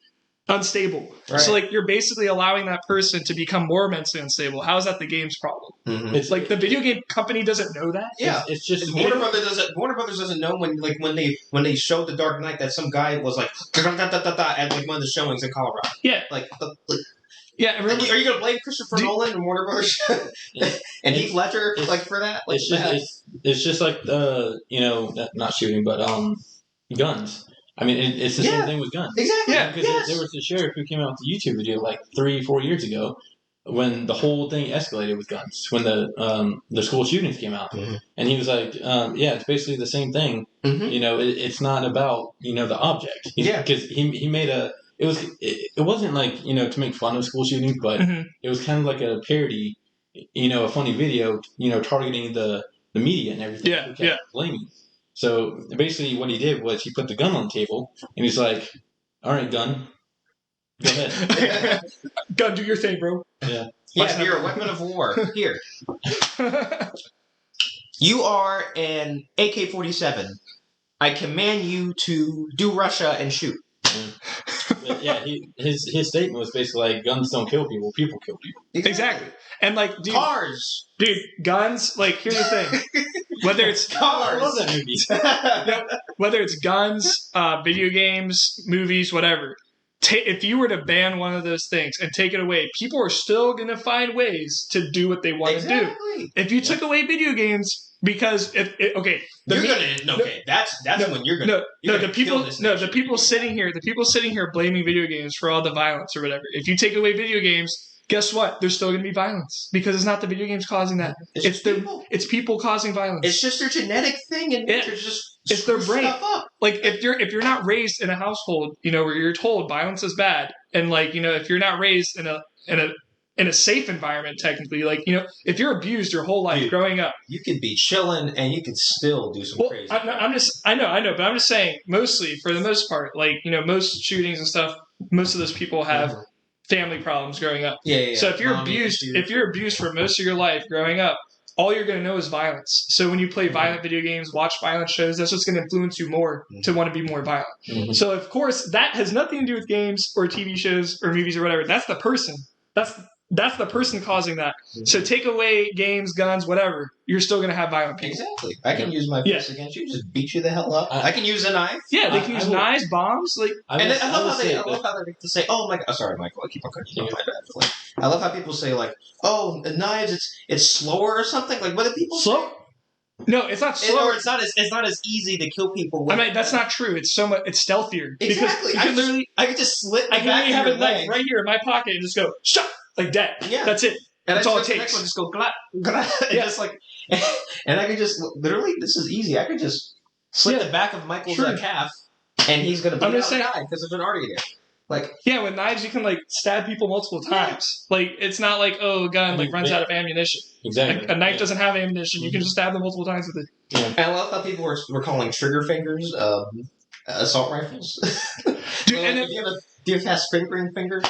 unstable. Right. So you're basically allowing that person to become more mentally unstable. How is that the game's problem? Mm-hmm. It's like the video game company doesn't know that. Yeah, it's just Warner Brothers doesn't know when they showed The Dark Knight that some guy was like at one of the showings in Colorado. Yeah, Yeah, Are you gonna blame Christopher Nolan and Warner Bros. and Heath Ledger for that? Like it's just like not shooting, but guns. I mean, it's the same thing with guns. Exactly. Yeah, because there was a sheriff who came out with a YouTube video like 3-4 years ago when the whole thing escalated with guns, when the school shootings came out, and he was like, it's basically the same thing. It's not about the object. Because he made it wasn't like to make fun of school shootings, but it was kind of like a parody, a funny video, targeting the media and everything. Yeah. Blaming. So basically, what he did was he put the gun on the table, and he's like, "All right, gun, go ahead, gun, do your thing, bro." Yeah. Yeah, you're a weapon of war. Here, you are an AK-47. I command you to do Russia and shoot. His statement was basically like, guns don't kill people, people kill people. Exactly. And like, cars. Dude, guns, like, here's the thing. Whether it's cars. I love that movie. Whether it's guns, video games, movies, whatever. If you were to ban one of those things and take it away, people are still going to find ways to do what they want to do. If you took away video games, because that's when you're gonna the people sitting here blaming video games for all the violence or whatever. If you take away video games, guess what? There's still going to be violence because it's not the video games causing that. It's people causing violence. It's just their genetic thing, and it's their brain. Like if you're not raised in a household, where you're told violence is bad, and like if you're not raised in a safe environment, technically, like if you're abused your whole life growing up, you can be chilling and you can still do some crazy. I know, but I'm just saying, mostly for the most part, like most shootings and stuff, most of those people have family problems growing up. Yeah. So if you're abused for most of your life growing up, all you're going to know is violence. So when you play violent video games, watch violent shows, that's just going to influence you more to want to be more violent. So of course that has nothing to do with games or TV shows or movies or whatever. That's the person. That's the person causing that. So take away games, guns, whatever. You're still going to have violent people. Exactly. I can use my fist against you, just beat you the hell up. I can use a knife. Yeah, they can use knives, bombs. Like, I love how they say, "Oh my god!" Oh, sorry, Michael. I keep on cutting you off. My bad. I love how people say like, "Oh, knives, it's slower or something." Like, what do people slow? Say? No, it's not slow. Or it's not as easy to kill people. I mean, that's not true. It's stealthier. Exactly. I could just slit. I can have a knife right here in my pocket and just go shut like that. Yeah, that's it. And that's all it takes. Next one, just go glah, glah, and just like, and I could just literally. This is easy. I could just slit the back of Michael's calf, and he's gonna bleed out and die because there's an artery there. Like, with knives you can like stab people multiple times. Like, it's not like a gun runs out of ammunition. Exactly. A knife doesn't have ammunition. You can just stab them multiple times with it. Yeah. And I love how people were calling trigger fingers assault rifles. Dude, do you have sprinkling fingers?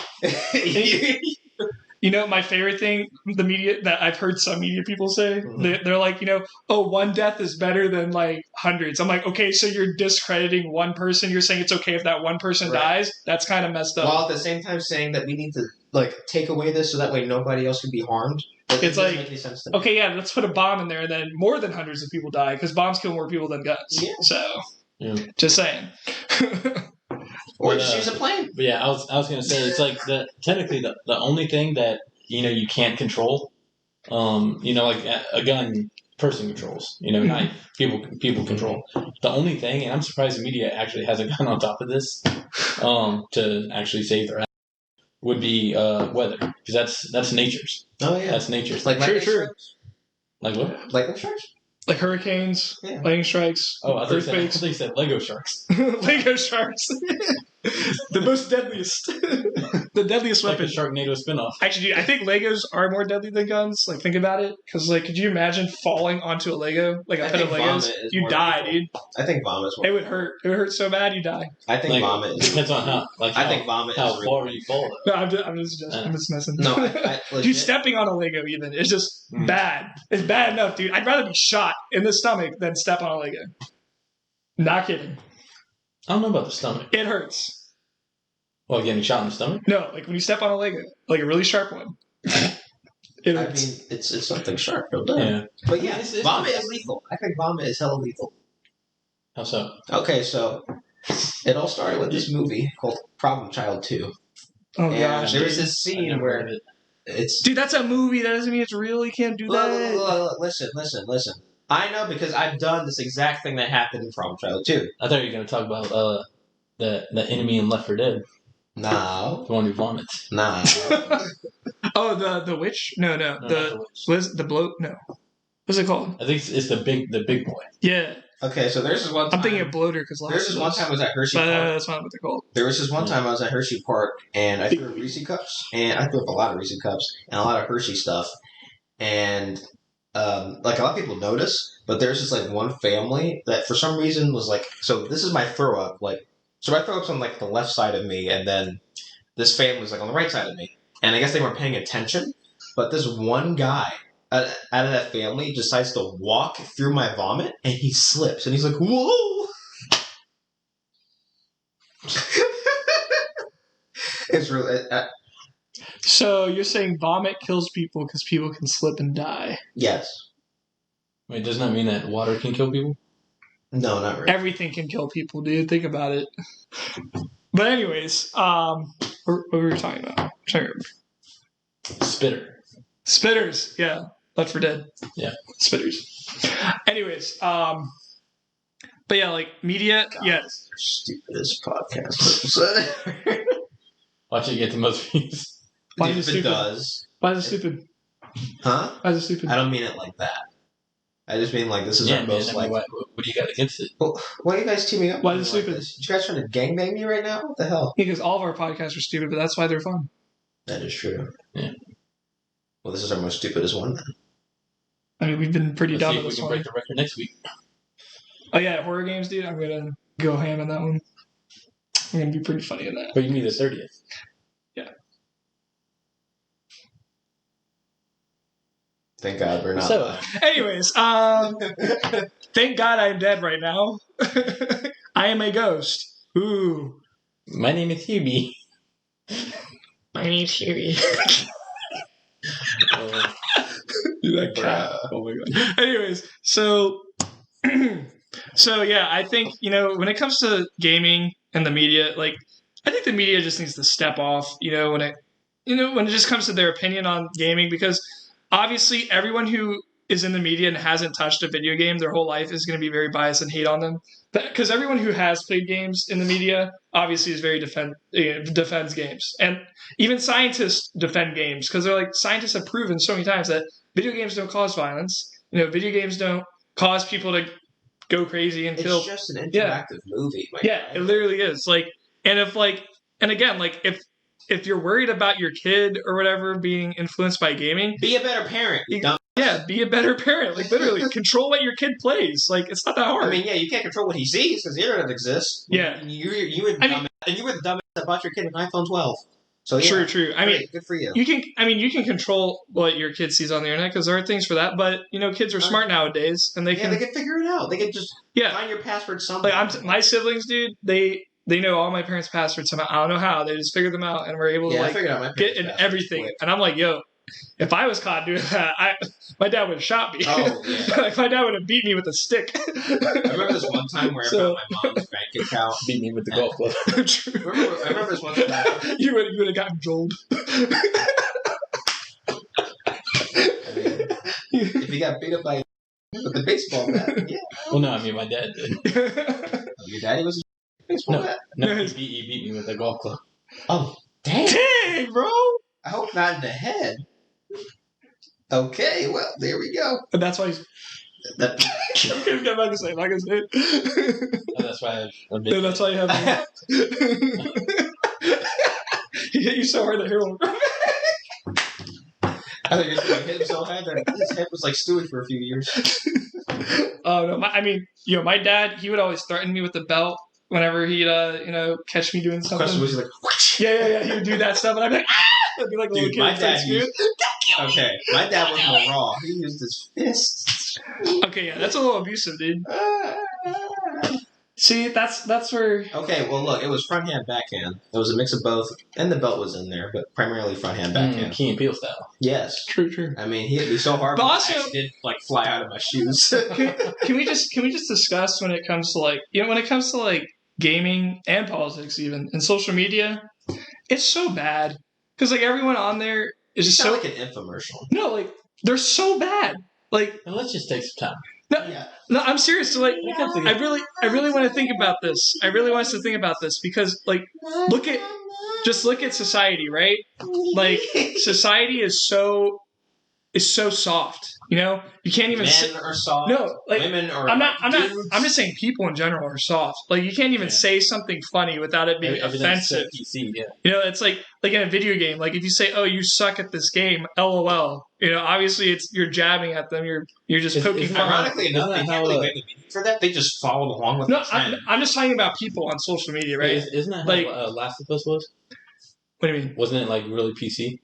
My favorite thing, the media, that I've heard some media people say, they're like, one death is better than like hundreds. I'm like, okay, so you're discrediting one person. You're saying it's okay if that one person dies? That's kind of messed up. While at the same time saying that we need to like take away this so that way nobody else can be harmed. It's like, make any sense to me. Okay, let's put a bomb in there and then more than hundreds of people die because bombs kill more people than guns. Yeah. So, just saying. Or just use a plane. But I was going to say, it's like technically the only thing that you can't control, like a gun, person controls. Knife, people control. The only thing, and I'm surprised the media actually has a gun on top of this, to actually save their ass, would be weather, because that's nature's. Oh yeah, that's nature's. Like true. Like what? Lightning strikes. Like hurricanes, lightning strikes, earthquakes. They said Lego sharks. Lego sharks. The most deadliest. The deadliest weapon. Like a Sharknado spinoff. Actually, dude, I think Legos are more deadly than guns. Like, think about it. Because, like, could you imagine falling onto a Lego? Like, a pet of Legos? You die, dude. I think vomit is It would hurt. It would hurt so bad, you die. I think vomit is... Depends on how... I think vomit how is... How far you fall, though. No, I'm just messing. No, dude, stepping on a Lego, even. It's just bad. It's bad enough, dude. I'd rather be shot in the stomach than step on a Lego. Not kidding. I don't know about the stomach. It hurts. Well, getting shot in the stomach? No, like when you step on a Lego, like a really sharp one. It hurts. I mean, it's something sharp, no doubt. Yeah. But yeah, vomit is lethal. I think vomit is hella lethal. How so? Okay, so it all started with this movie called Problem Child 2. Oh and gosh, there was dude. this scene where it's Dude, that's a movie. That doesn't mean it's real. You can't do that. look, listen. I know because I've done this exact thing that happened in From Child 2. I thought you were going to talk about the enemy in Left 4 Dead. No. The one who vomits. No. Oh, the witch? No, the witch. what is it, the bloat? No. What's it called? I think it's the big boy. Yeah. Okay, so there's this one time. I'm thinking of bloater because there's this one time I was at Hershey Park. That's not what they're called. There was this one time I was at Hershey Park and I threw up Reese cups, and I threw up a lot of Reese cups and a lot of Hershey stuff, and like a lot of people notice, but there's this like one family that for some reason was like, so this is my throw up, like, so my throw up's on like the left side of me, and then this family was like on the right side of me, and I guess they weren't paying attention, but this one guy out of that family decides to walk through my vomit, and he slips, and he's like, whoa. It's really. So you're saying vomit kills people because people can slip and die? Yes. Wait, doesn't that mean that water can kill people? No, not really. Everything can kill people, dude. Think about it. But anyways, what were we talking about? I'm trying to remember. Spitters, yeah. Left 4 Dead. Yeah. Spitters. Anyways, but yeah, like media, God, yes. Stupidest podcast. Watch it get the most views. Why is it If it stupid? does. Why is it stupid? Huh? Why is it stupid? I don't mean it like that. I just mean like this is our most like. What do you got against it? Well, why are you guys teaming up? Why is it like stupid? this? You guys trying to gangbang me right now? What the hell? Because all of our podcasts are stupid, but that's why they're fun. That is true. Yeah. Well, this is our most stupidest one then. I mean, we've been pretty Let's dumb see at if we this can one. break the record next week. Oh yeah, horror games, dude. I'm gonna go ham on that one. I'm gonna be pretty funny in that. But you can be the 30th. Yeah. Thank God we're not. So- live. Anyways, thank God I'm dead right now. I am a ghost. Ooh. My name is Hubie. My name's Huey. Dude, that cat. Oh my god. Anyways, so yeah, I think, when it comes to gaming and the media, like, I think the media just needs to step off, when it just comes to their opinion on gaming, because obviously everyone who is in the media and hasn't touched a video game their whole life is going to be very biased and hate on them. Because everyone who has played games in the media obviously is very defends games. And even scientists defend games because they're like, scientists have proven so many times that video games don't cause violence. Video games don't cause people to go crazy and kill. It's just an interactive movie. Yeah, it literally is. If you're worried about your kid or whatever being influenced by gaming, be a better parent. You dumb. Yeah, be a better parent. Like, literally, control what your kid plays. Like, it's not that hard. I mean, yeah, you can't control what he sees because the internet exists. Yeah. You were the dumbest that bought your kid an iPhone 12. So yeah. True. I mean, good for you. You can control what your kid sees on the internet because there are things for that. But kids are smart nowadays, and they can figure it out. They can just find your password somewhere. Like my siblings, dude, they know all my parents' passwords somehow. I don't know how. They just figured them out, and were able to get in everything. Quick. And I'm like, yo, if I was caught doing that, my dad would have shot me. Oh, yeah. Like, my dad would have beat me with a stick. I remember this one time where I found my mom's bank account. Beat me with the golf club. I remember this one time. You would have gotten joeled. If you got beat up by with the baseball bat, yeah. Well, no, I mean, my dad did. Your daddy was a baseball bat? No, he beat me with a golf club. Oh, dang, bro! I hope not in the head. Okay, well, there we go. And that's why he's... I'm not gonna say it. Oh, that's why that's why you have... He hit you so hard that hair won't grow. I think he hit him so hard that his head was like Stewie for a few years. Oh, no. My dad, he would always threaten me with the belt whenever he'd, catch me doing something. Was like, yeah, he would do that stuff, and I'd be like, ah! I'd be like a little Dude, kid. my dad was more raw. He used his fists. Okay, yeah, that's a little abusive, dude. See, that's where... Okay, well, look, it was front hand, backhand. It was a mix of both, and the belt was in there, but primarily front hand, backhand. Key and Peele style. Yes. True. I mean, he hit me so hard, but also, I did fly out of my shoes. can we just discuss when it comes to gaming and politics even and social media? it's so bad because like everyone on there is just so like an infomercial. No, like they're so bad. Like, and let's just take some time. No, I'm serious. So, like, I really want to think about this. I really want us to think about this because, like, look at society, right? Like, society is so soft. You know, you can't even. Men are soft. No, like women are. I'm just saying people in general are soft. Like, you can't even say something funny without it being offensive. PC, yeah. You know, it's like in a video game. Like, if you say, "Oh, you suck at this game," LOL. You know, obviously you're jabbing at them. You're just poking fun. Ironically enough, they can't really make a meaning for that. They just followed along with the trend. I'm just talking about people on social media, right? Isn't that like how Last of Us was? What do you mean? Wasn't it like really PC?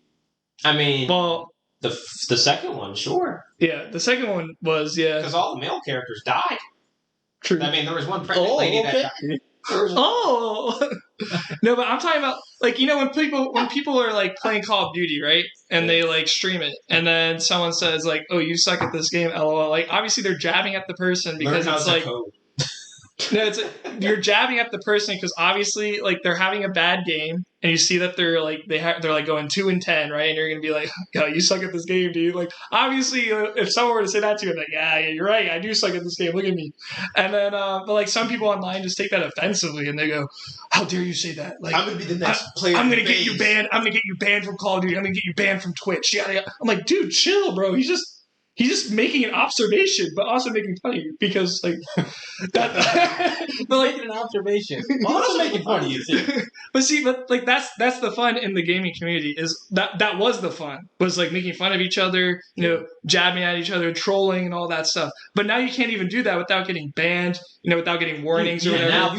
I mean, well, the second one, sure. Yeah, the second one was because all the male characters died. True. I mean, there was one pregnant lady that died. Oh no, but I'm talking about like, you know, when people are like playing Call of Duty, right? And they like stream it, and then someone says like, "Oh, you suck at this game," LOL. Like, obviously they're jabbing at the person because it's like code. No, it's you're jabbing at the person because obviously like they're having a bad game, and you see that they're like they're like going 2-10, right? And you're gonna be like, "Yo, you suck at this game, dude." Like, obviously, if someone were to say that to you, I'm like, yeah, you're right, I do suck at this game. Look at me. And then, but like some people online just take that offensively, and they go, "How dare you say that? Like, I'm gonna be the next player. I'm gonna get you banned. I'm gonna get you banned from Call of Duty. I'm gonna get you banned from Twitch." Yeah, I'm like, dude, chill, bro. He's just making an observation, but also making fun of you because, like, that. But like an observation, also making fun of you too. But see, but like that's the fun in the gaming community is that was the fun was like making fun of each other, you know, jabbing at each other, trolling, and all that stuff. But now you can't even do that without getting banned, you know, without getting warnings or whatever. Now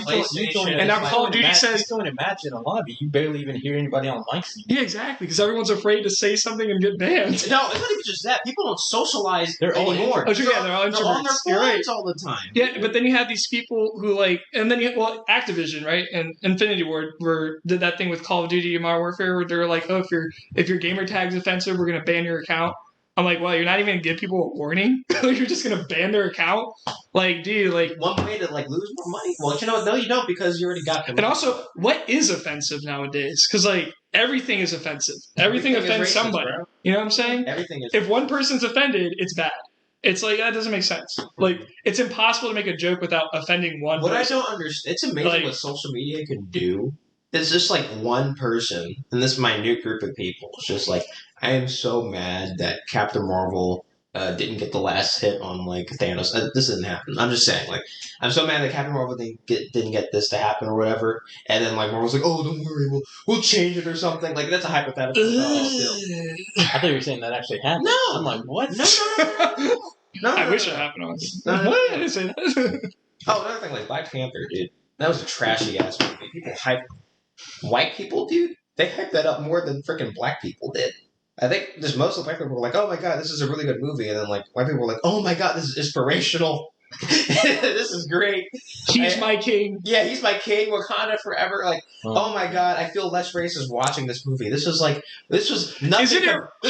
Call of Duty says, "Go and imagine a lobby. You barely even hear anybody on mic." Yeah, exactly, because everyone's afraid to say something and get banned. No, it's not even just that. People don't socialize they're anymore. Oh, yeah, they're all introverts. On their phones all the time. Yeah, but then you have these people who like, and then Activision, right, and Infinity Ward did that thing with Call of Duty Modern Warfare where they're like, "Oh, if your gamer tag's offensive, we're gonna ban your account." I'm like, well, you're not even gonna give people a warning. You're just gonna ban their account. Like, dude, like one way to like lose more money. Well, you know what? No, you don't because you already got them. And also, what is offensive nowadays? Because like everything is offensive. Everything offends racist, somebody. Bro. You know what I'm saying? Everything is. If one person's offended, it's bad. It's like that doesn't make sense. Like it's impossible to make a joke without offending one. What person. I don't understand, it's amazing what social media can do. It's just like one person and this minute group of people. It's just like I am so mad that Captain Marvel didn't get the last hit on like Thanos. This didn't happen. I'm just saying, like I'm so mad that Captain Marvel didn't get this to happen or whatever. And then like Marvel's like, oh, don't worry, we'll change it or something. Like that's a hypothetical. I thought you were saying that actually happened. No, I'm like, what? No. I wish it happened. What? I didn't say that. Oh, another thing, like Black Panther, dude. That was a trashy ass movie. People hype white people, dude. They hyped that up more than freaking black people did. I think just most of the black people were like, "Oh my god, this is a really good movie," and then like white people were like, "Oh my god, this is inspirational. This is great. He's my king. Yeah, he's my king. Wakanda forever." Like, oh my god, I feel less racist watching this movie. This was nothing. This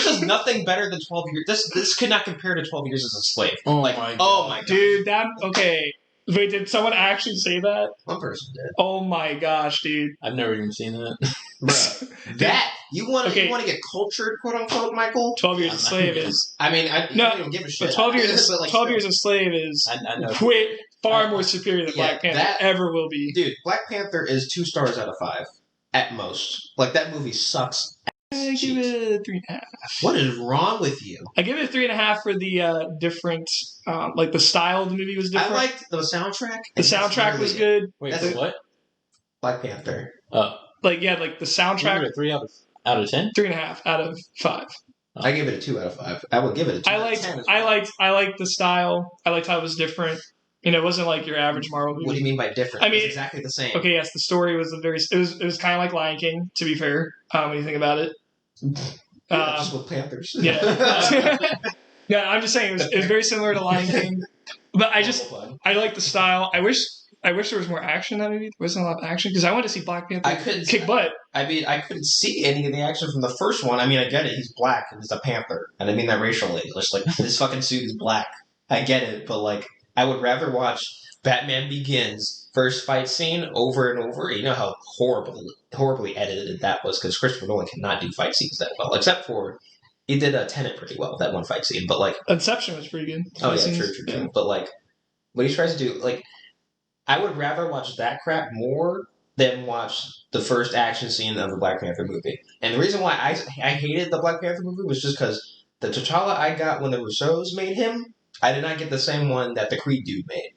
is nothing better than 12 years. This could not compare to 12 years as a slave. Oh my god. Oh my god, dude. Okay. Wait, did someone actually say that? One person did. Oh my gosh, dude! I've never even seen that. Bruh, that you want to get cultured, quote unquote, Michael? 12 Years a Slave is. I mean, I don't give a shit. But 12 Years a Slave is far more superior than Black Panther ever will be. Dude, Black Panther is 2 stars out of 5 at most. Like that movie sucks. I give it a 3.5. What is wrong with you? I give it a 3.5 for the different, like the style of the movie was different. I liked the soundtrack. The soundtrack was good. Wait, what? Black Panther. Like the soundtrack. You give it a 3 out of 10. 3.5 out of 5. I give it a 2 out of 5. I would give it a 2 out of 10. I liked the style. I liked how it was different. You know, it wasn't like your average Marvel movie. What do you mean by different? I mean, it's exactly the same. Okay, yes, the story was it was kind of like Lion King, to be fair. When you think about it. Just with Panthers. Yeah. Yeah, I'm just saying it was very similar to Lion King. But I like the style. I wish there was more action in that movie. There wasn't a lot of action because I wanted to see Black Panther kick butt. I mean, I couldn't see any of the action from the first one. I mean, I get it. He's black and he's a panther. And I mean that racially. It's like, this fucking suit is black. I get it. But, like, I would rather watch Batman Begins, first fight scene over and over. You know how horribly edited that was because Christopher Nolan cannot do fight scenes that well, except for he did Tenet pretty well, that one fight scene. But like Inception was pretty good. Oh yeah, true. Yeah. But like what he tries to do, like I would rather watch that crap more than watch the first action scene of the Black Panther movie. And the reason why I hated the Black Panther movie was just because the T'Challa I got when the Russos made him, I did not get the same one that the Creed dude made.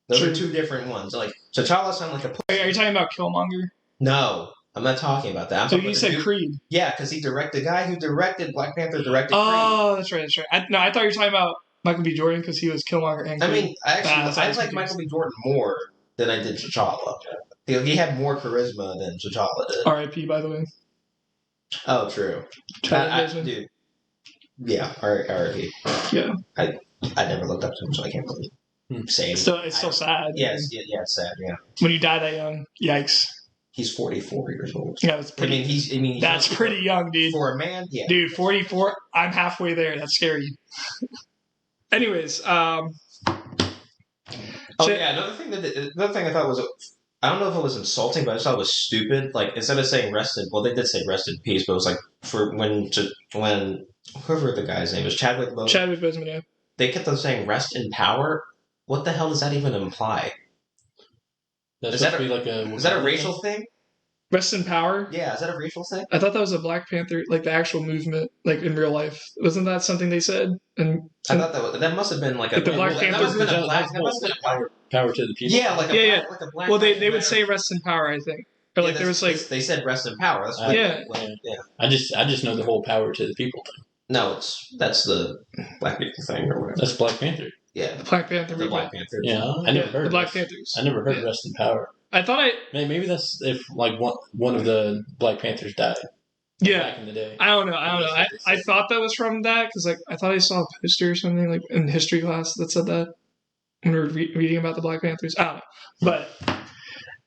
Those are two different ones. Like T'Challa sounded like a. Are you talking about Killmonger? No, I'm not talking about that. So you said Creed. Yeah, because the guy who directed Black Panther directed Creed. Oh, that's right. I thought you were talking about Michael B. Jordan because he was Killmonger and Creed. I mean, I like Michael B. Jordan more than I did T'Challa. He had more charisma than T'Challa did. R.I.P. by the way. Oh, true. Dude. Yeah, R.I.P. Yeah. I never looked up to him, so I can't really say anything. It's still sad. Yeah, it's sad, yeah. When you die that young, yikes. He's 44 years old. Yeah, that's pretty. He's that's pretty young, dude. For a man, yeah. Dude, 44. I'm halfway there. That's scary. Anyways, another thing I thought was, I don't know if it was insulting, but I just thought it was stupid. Like instead of saying they did say rest in peace, but it was like for when whoever the guy's name is, Chadwick Boseman, yeah. They kept on saying rest in power. What the hell does that even imply? Is that a racial thing? Rest in power? Yeah, is that a racial thing? I thought that was a Black Panther, like the actual movement, like in real life. Wasn't that something they said? I thought that must have been like a Black Panther. That must have been a black power to the people. Yeah, like a black. Well, they would say rest in power, I think. Or like there was like they said rest in power. That's I just know the whole power to the people thing. No, that's the Black people thing or whatever. That's Black Panther. Yeah, the Black Panther. The Black Panther. Yeah, I never heard the Black Panthers. I never heard rest in power. I thought maybe that's if like one of the Black Panthers died. Yeah, back in the day. I don't know. I thought that was from that because like I thought I saw a poster or something like in history class that said that when we were reading about the Black Panthers. I don't know, but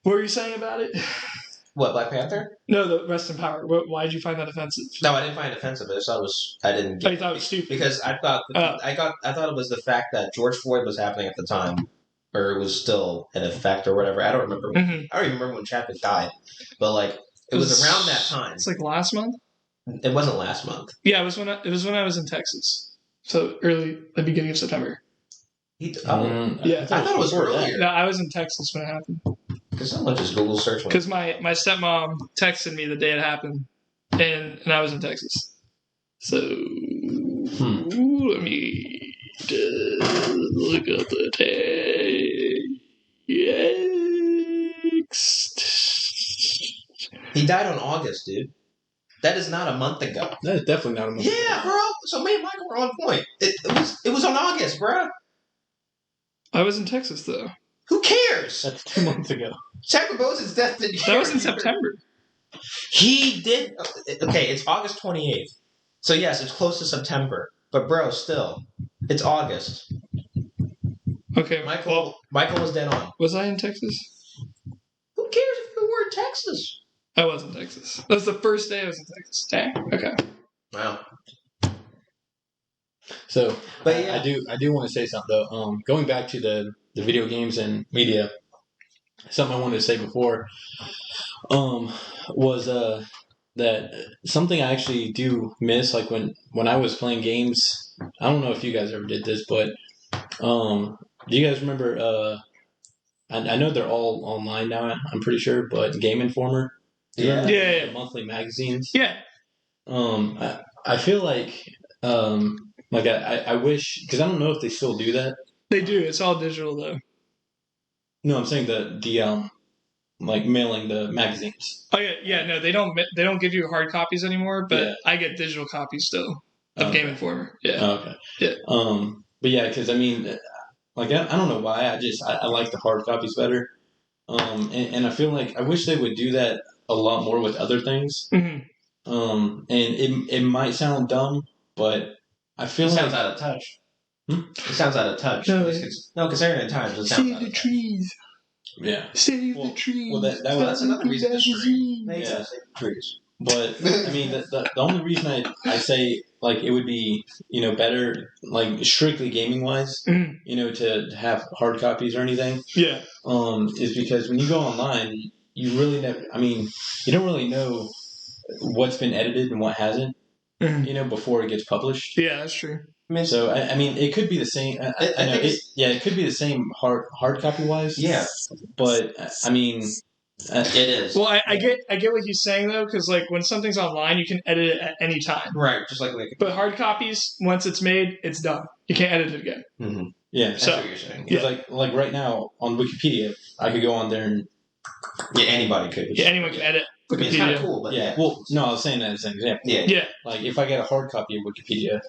what were you saying about it? What, Black Panther? No, the rest in power. Why did you find that offensive? No, I didn't find it offensive. I thought I didn't get you thought it was stupid because I thought it was the fact that George Floyd was happening at the time, or it was still in effect or whatever. I don't remember. Mm-hmm. I don't even remember when Chadwick died, but like it was around that time. It's like last month. It wasn't last month. Yeah, it was when I was in Texas. So the beginning of September. Yeah, I thought it was earlier. No, I was in Texas when it happened. Because someone just Google search. Because my stepmom texted me the day it happened, and I was in Texas. So let me look up the text. He died on August, dude. That is not a month ago. That is definitely not a month ago. Yeah, bro. So me and Michael were on point. It was on August, bro. I was in Texas though. Who cares? That's 2 months ago. Chadwick Boseman's death didn't That was in September. He did. Okay, it's August 28th. So yes, it's close to September. But bro, still, it's August. Okay, Michael was dead on. Was I in Texas? Who cares if you were in Texas? I was in Texas. That was the first day I was in Texas. Dang. Okay. Wow. So, but yeah. I do want to say something though. Going back to the video games and media, something I wanted to say before, was that something I actually do miss. Like when I was playing games, I don't know if you guys ever did this, but do you guys remember? I know they're all online now. I'm pretty sure, but Game Informer. Yeah. The monthly magazines. Yeah. I feel like I wish, because I don't know if they still do that. They do. It's all digital though. No, I'm saying the like mailing the magazines. Oh yeah. No, they don't give you hard copies anymore, but yeah. I get digital copies still of Game Informer. Yeah. Oh, okay. Yeah. But yeah, because I mean, like I don't know why. I like the hard copies better. And I feel like I wish they would do that a lot more with other things. Mm-hmm. And it might sound dumb, but I feel it sounds out of touch. It sounds out of touch. No, considering the times, it sounds Save out the of touch. trees. Yeah. Save the trees. Well, that's another reason to stream. Yeah. Save the trees. But I mean, the only reason I say like it would be better like strictly gaming wise, to have hard copies or anything. Yeah. Is because when you go online, you really never. I mean, you don't really know what's been edited and what hasn't. Before it gets published. Yeah, that's true. So I mean, it could be the same. It could be the same hard copy wise. Yeah, but I mean, it is. Well, I get what he's saying though, because like when something's online, you can edit it at any time. Right, just like But hard copies, once it's made, it's done. You can't edit it again. Mm-hmm. Yeah, that's what you're saying. Yeah. Like right now on Wikipedia, I could go on there and anybody could. Yeah, anyone can edit Wikipedia. I mean, it's kind of cool, but yeah. Well, no, I was saying that as an example. Yeah. Like if I get a hard copy of Wikipedia,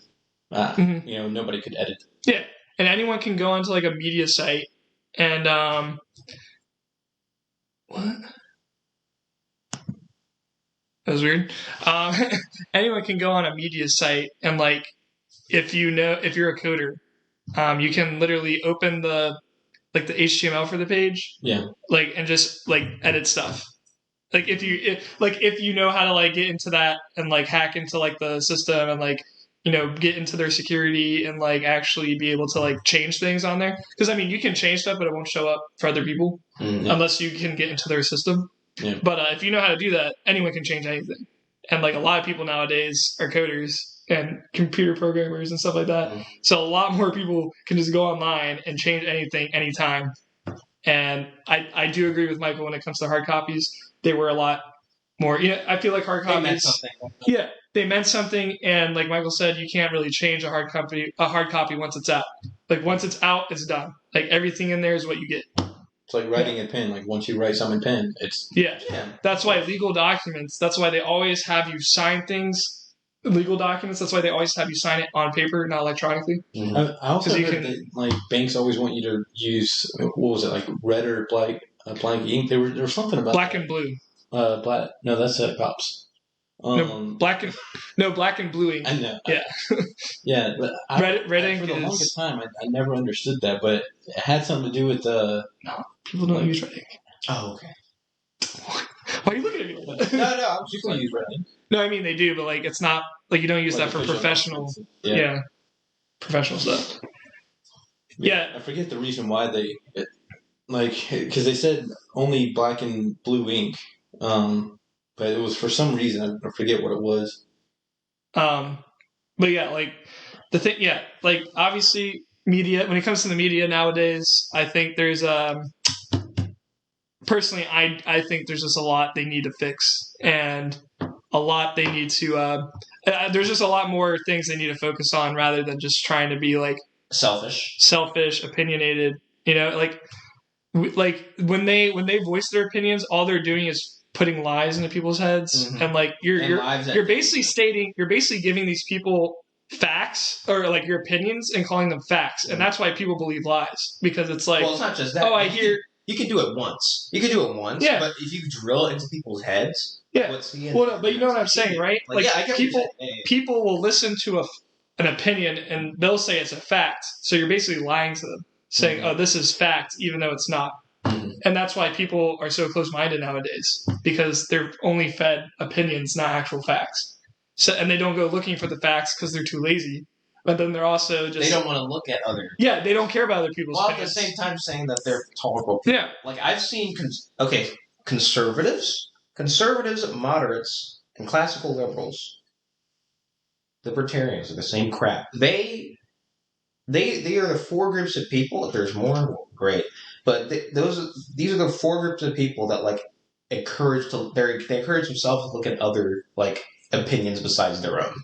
nobody could edit. Yeah, and anyone can go onto like a media site and what? That was weird. Anyone can go on a media site and like if you're a coder, you can literally open the HTML for the page. Yeah. Like and just like edit stuff. Like if you know how to like get into that and like hack into like the system and like get into their security and like actually be able to like change things on there. Because I mean you can change stuff but it won't show up for other people unless you can get into their system. Yeah. But if you know how to do that, anyone can change anything. And like a lot of people nowadays are coders and computer programmers and stuff like that. So a lot more people can just go online and change anything anytime. And I do agree with Michael when it comes to hard copies. They were a lot more. I feel like hard copies. They meant something. Yeah, they meant something. And like Michael said, you can't really change a hard copy once it's out. Like once it's out, it's done. Like everything in there is what you get. It's like writing in pen. Like once you write something in pen, it's yeah. That's why legal documents. That's why they always have you sign things. Legal documents. That's why they always have you sign it on paper, not electronically. Mm-hmm. I also heard that like banks always want you to use what was it like red or blank ink? There was something about black and blue. Black. No, that's cops. Black and blue ink. I know. Yeah. Yeah, but red ink for the is... longest time, I never understood that, but it had something to do with No, people don't use red ink. Oh, okay. Why are you looking at me like that? No, I'm people use red ink. No, I mean they do, but like it's not like you don't use that for professional. Yeah. Professional stuff. Yeah, I forget the reason why they because they said only black and blue ink, but it was for some reason I forget what it was. But yeah, like the thing, yeah, like obviously media. When it comes to the media nowadays, I think there's personally, I think there's just a lot they need to fix and a lot they need to. There's just a lot more things they need to focus on rather than just trying to be like selfish, opinionated. Like when they voice their opinions, all they're doing is putting lies into people's heads, and like you're basically giving these people facts or like your opinions and calling them facts, and that's why people believe lies because it's like, well, it's not just that. Oh, I hear. You can do it once. Yeah. But if you drill it into people's heads, but you know what I'm saying, right? Like I get people will listen to an opinion and they'll say it's a fact. So you're basically lying to them, saying, "Oh, this is fact," even though it's not. And that's why people are so close-minded nowadays because they're only fed opinions, not actual facts. So, and they don't go looking for the facts because they're too lazy. But then they're also just... They don't want to look at other... Yeah, they don't care about other people's opinions. At the same time saying that they're tolerable. Yeah. Like, I've seen... conservatives, moderates, and classical liberals, libertarians are the same crap. They are the four groups of people. If there's more, great. But these are the four groups of people that like they encourage themselves to look at other like opinions besides their own.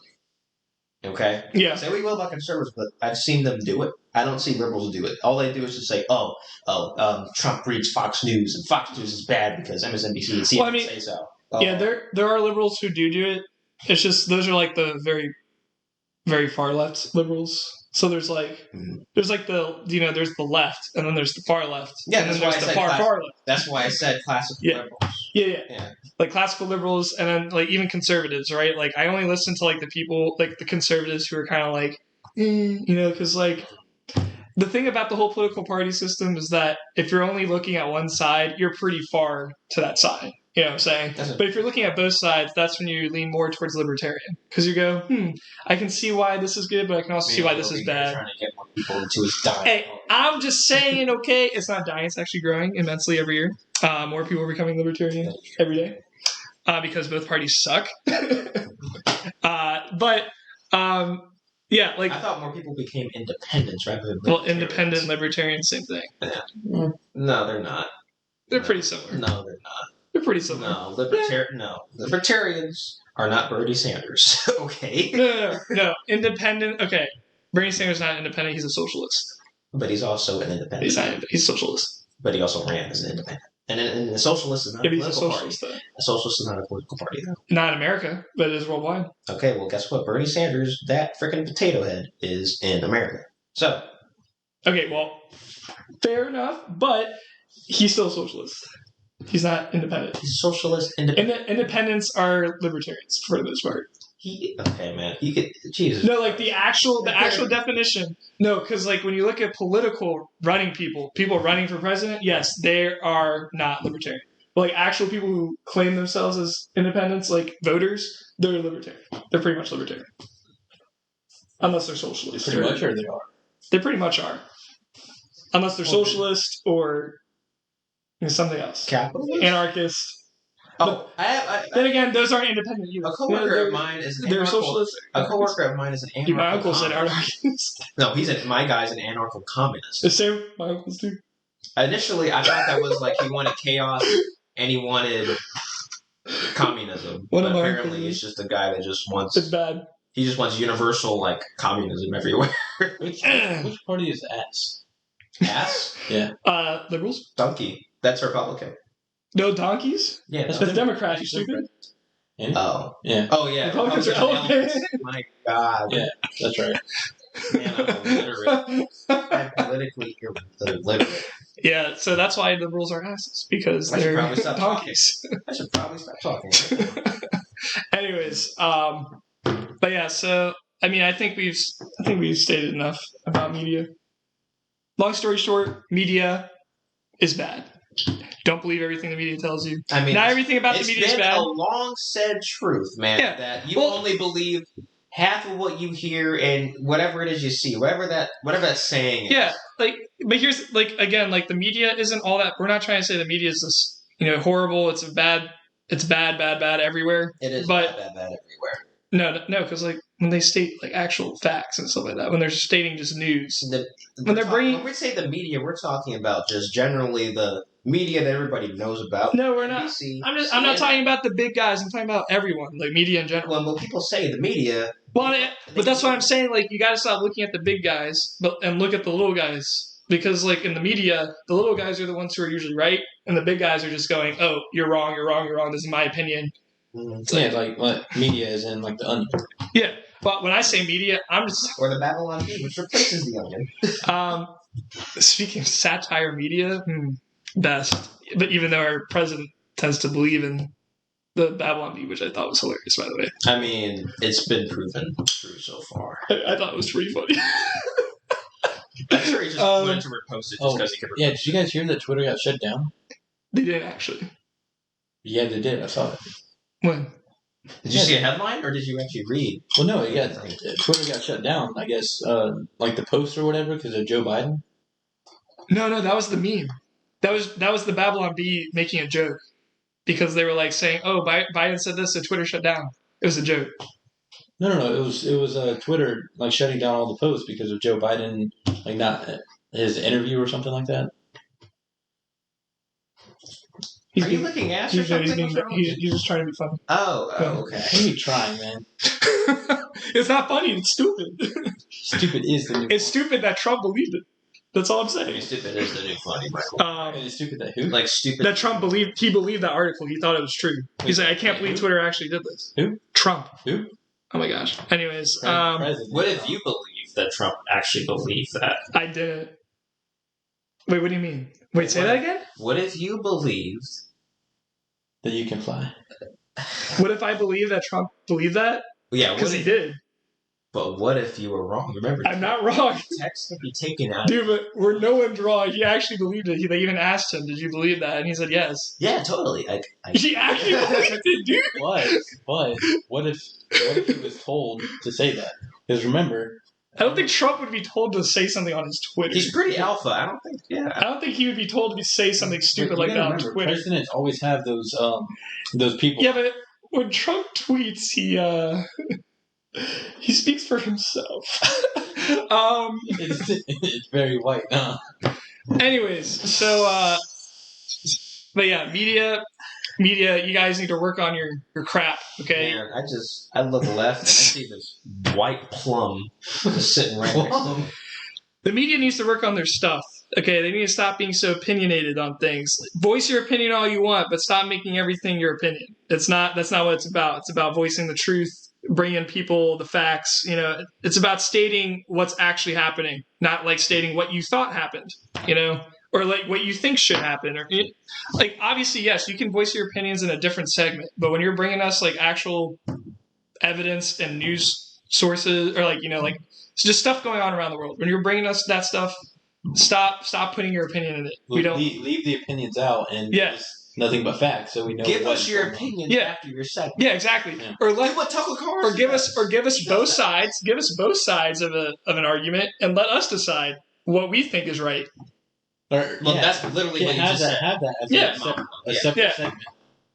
Okay? Yeah. Say what you will about conservatives, but I've seen them do it. I don't see liberals do it. All they do is just say, Trump reads Fox News, and Fox News is bad because MSNBC and CNN say so. Yeah, there are liberals who do it. It's just those are like the very, very far left liberals. So there's like there's like there's the left and then there's the far left. Yeah, and that's then why there's I the said far left. That's why I said classical liberals. Yeah. Like classical liberals and then like even conservatives, right? Like I only listen to like the people like the conservatives who are kind of like, because like the thing about the whole political party system is that if you're only looking at one side, you're pretty far to that side. You know what I'm saying? But if you're looking at both sides, that's when you lean more towards libertarian. Because you go, I can see why this is good, but I can also see why this is bad. Trying to get more people into his diet. Hey, I'm just saying, okay, it's not dying. It's actually growing immensely every year. More people are becoming libertarian every day. Because both parties suck. Yeah, like... I thought more people became independents rather than Well, independent, libertarian, same thing. Yeah. No, they're not. They're pretty similar. No, they're not. They're pretty similar. No, libertarians are not Bernie Sanders. Okay. No. Independent. Okay. Bernie Sanders is not independent. He's a socialist. But he's also an independent. He's a socialist. But he also ran as an independent. And a socialist is not a political party. A socialist is not a political party, though. Not in America, but it is worldwide. Okay, well, guess what? Bernie Sanders, that freaking potato head, is in America. So. Okay, well, fair enough, but he's still a socialist. He's not independent. He's a socialist independent. Independents are libertarians, for the most part. Okay, man. You could... Jesus. No, like the actual definition. No, because like when you look at political running people running for president, yes, they are not libertarian. But like actual people who claim themselves as independents, like voters, they're libertarian. They're pretty much libertarian. Unless they're socialist. Pretty much, or they are? They pretty much are. Unless they're socialist or something else. Capitalist? Anarchist. Oh, then again, those aren't independent either. A coworker of mine is an they're socialist. A coworker of mine is an anarcho. My uncle said anarchist. No, my guy's an anarcho-communist. The same. My uncle's too. Initially, I thought that was like he wanted chaos and he wanted communism. But apparently, he's just a guy that just wants. It's bad. He just wants universal like communism everywhere. Which party is ass? Ass? Yeah. Liberals. Donkey. That's Republican. No donkeys? Yeah. That's Democrats, you stupid. Yeah. Oh. Yeah. Oh, yeah. Republicans are elephants. My God. Yeah, that's right. Man, I'm illiterate. I'm politically illiterate. Yeah, so that's why liberals are asses, because they're donkeys. I should probably stop talking. Anyways, but yeah, so I mean, I think we've stated enough about media. Long story short, media is bad. Don't believe everything the media tells you. I mean, not everything about the media is bad. It's been a long said truth, man. Yeah. That you only believe half of what you hear and whatever it is you see, whatever that saying is. Yeah, but here's again, the media isn't all that. We're not trying to say the media is this, horrible. It's bad everywhere. It is bad everywhere. No, because when they state actual facts and stuff like that, when they're stating just news, when we say the media, we're talking about just generally the media that everybody knows about. No, we're not. BBC, I'm not talking about the big guys. I'm talking about everyone, media in general. Well, when people say the media, but that's what I'm saying. You got to stop looking at the big guys, and look at the little guys, because in the media, the little guys are the ones who are usually right, and the big guys are just going, "Oh, you're wrong. This is my opinion." Mm-hmm. What media is in the Onion. Yeah, but when I say media, I'm just or the Babylon Bee, which replaces the Onion. Speaking of satire media, best. But even though our president tends to believe in the Babylon Bee, which I thought was hilarious, by the way. I mean, it's been proven true so far. I thought it was pretty funny. I'm sure he just wanted to repost it just because he could. Yeah, did you guys hear that Twitter got shut down? They did actually. Yeah, they did. I saw it. When? Did you see a headline, or did you actually read? Well, no, Twitter got shut down. I guess, the post or whatever, because of Joe Biden. No, that was the meme. That was the Babylon Bee making a joke, because they were saying, "Oh, Biden said this, so Twitter shut down." It was a joke. No. It was Twitter shutting down all the posts because of Joe Biden, not his interview or something like that. Are you looking at or something? He's just trying to be funny. Oh, okay. What are you trying, man? It's not funny. It's stupid. Stupid is the new. It's stupid that Trump believed it. That's all I'm saying. I mean, stupid is the new funny, Michael. It's stupid that who? Stupid. That Trump believed that article. He thought it was true. He's like, I can't believe Twitter actually did this. Who? Trump. Who? Oh my gosh. Anyways, what if you believe that Trump actually believed that? I didn't. Wait, what do you mean? Wait, say that again? What if you believed that you can fly? What if I believe that Trump believed that? Yeah, because he did. But what if you were wrong? Remember, I'm not wrong. text can be taken out. Dude, but we're no one's wrong. He actually believed it. They even asked him, "Did you believe that?" And he said yes. Yeah, totally. He actually believed it, dude. But what if he was told to say that? Because remember, I don't think Trump would be told to say something on his Twitter. He's pretty alpha. I don't think. Yeah. I don't think he would be told to say something stupid like that on Twitter. Presidents always have those people. Yeah, but when Trump tweets, he speaks for himself. It's very white. Anyways, so but yeah, media, you guys need to work on your crap, okay? Man, I look left and I see this white plum just sitting right next to me. The media needs to work on their stuff. Okay, they need to stop being so opinionated on things. Voice your opinion all you want, but stop making everything your opinion. That's not what it's about. It's about voicing the truth, bringing people the facts. You know, it's about stating what's actually happening, not like stating what you thought happened. You know, or like what you think should happen. Or like obviously, yes, you can voice your opinions in a different segment, but when you're bringing us like actual evidence and news sources, or like like it's just stuff going on around the world, when you're bringing us that stuff. Stop putting your opinion in it. We don't leave the opinions out and nothing but facts, so we know. Give us your opinion after your segment. Yeah, exactly. Yeah. Or give us both sides. Give us both sides of an argument, and let us decide what we think is right. That's literally what you just said. Have that as a separate segment.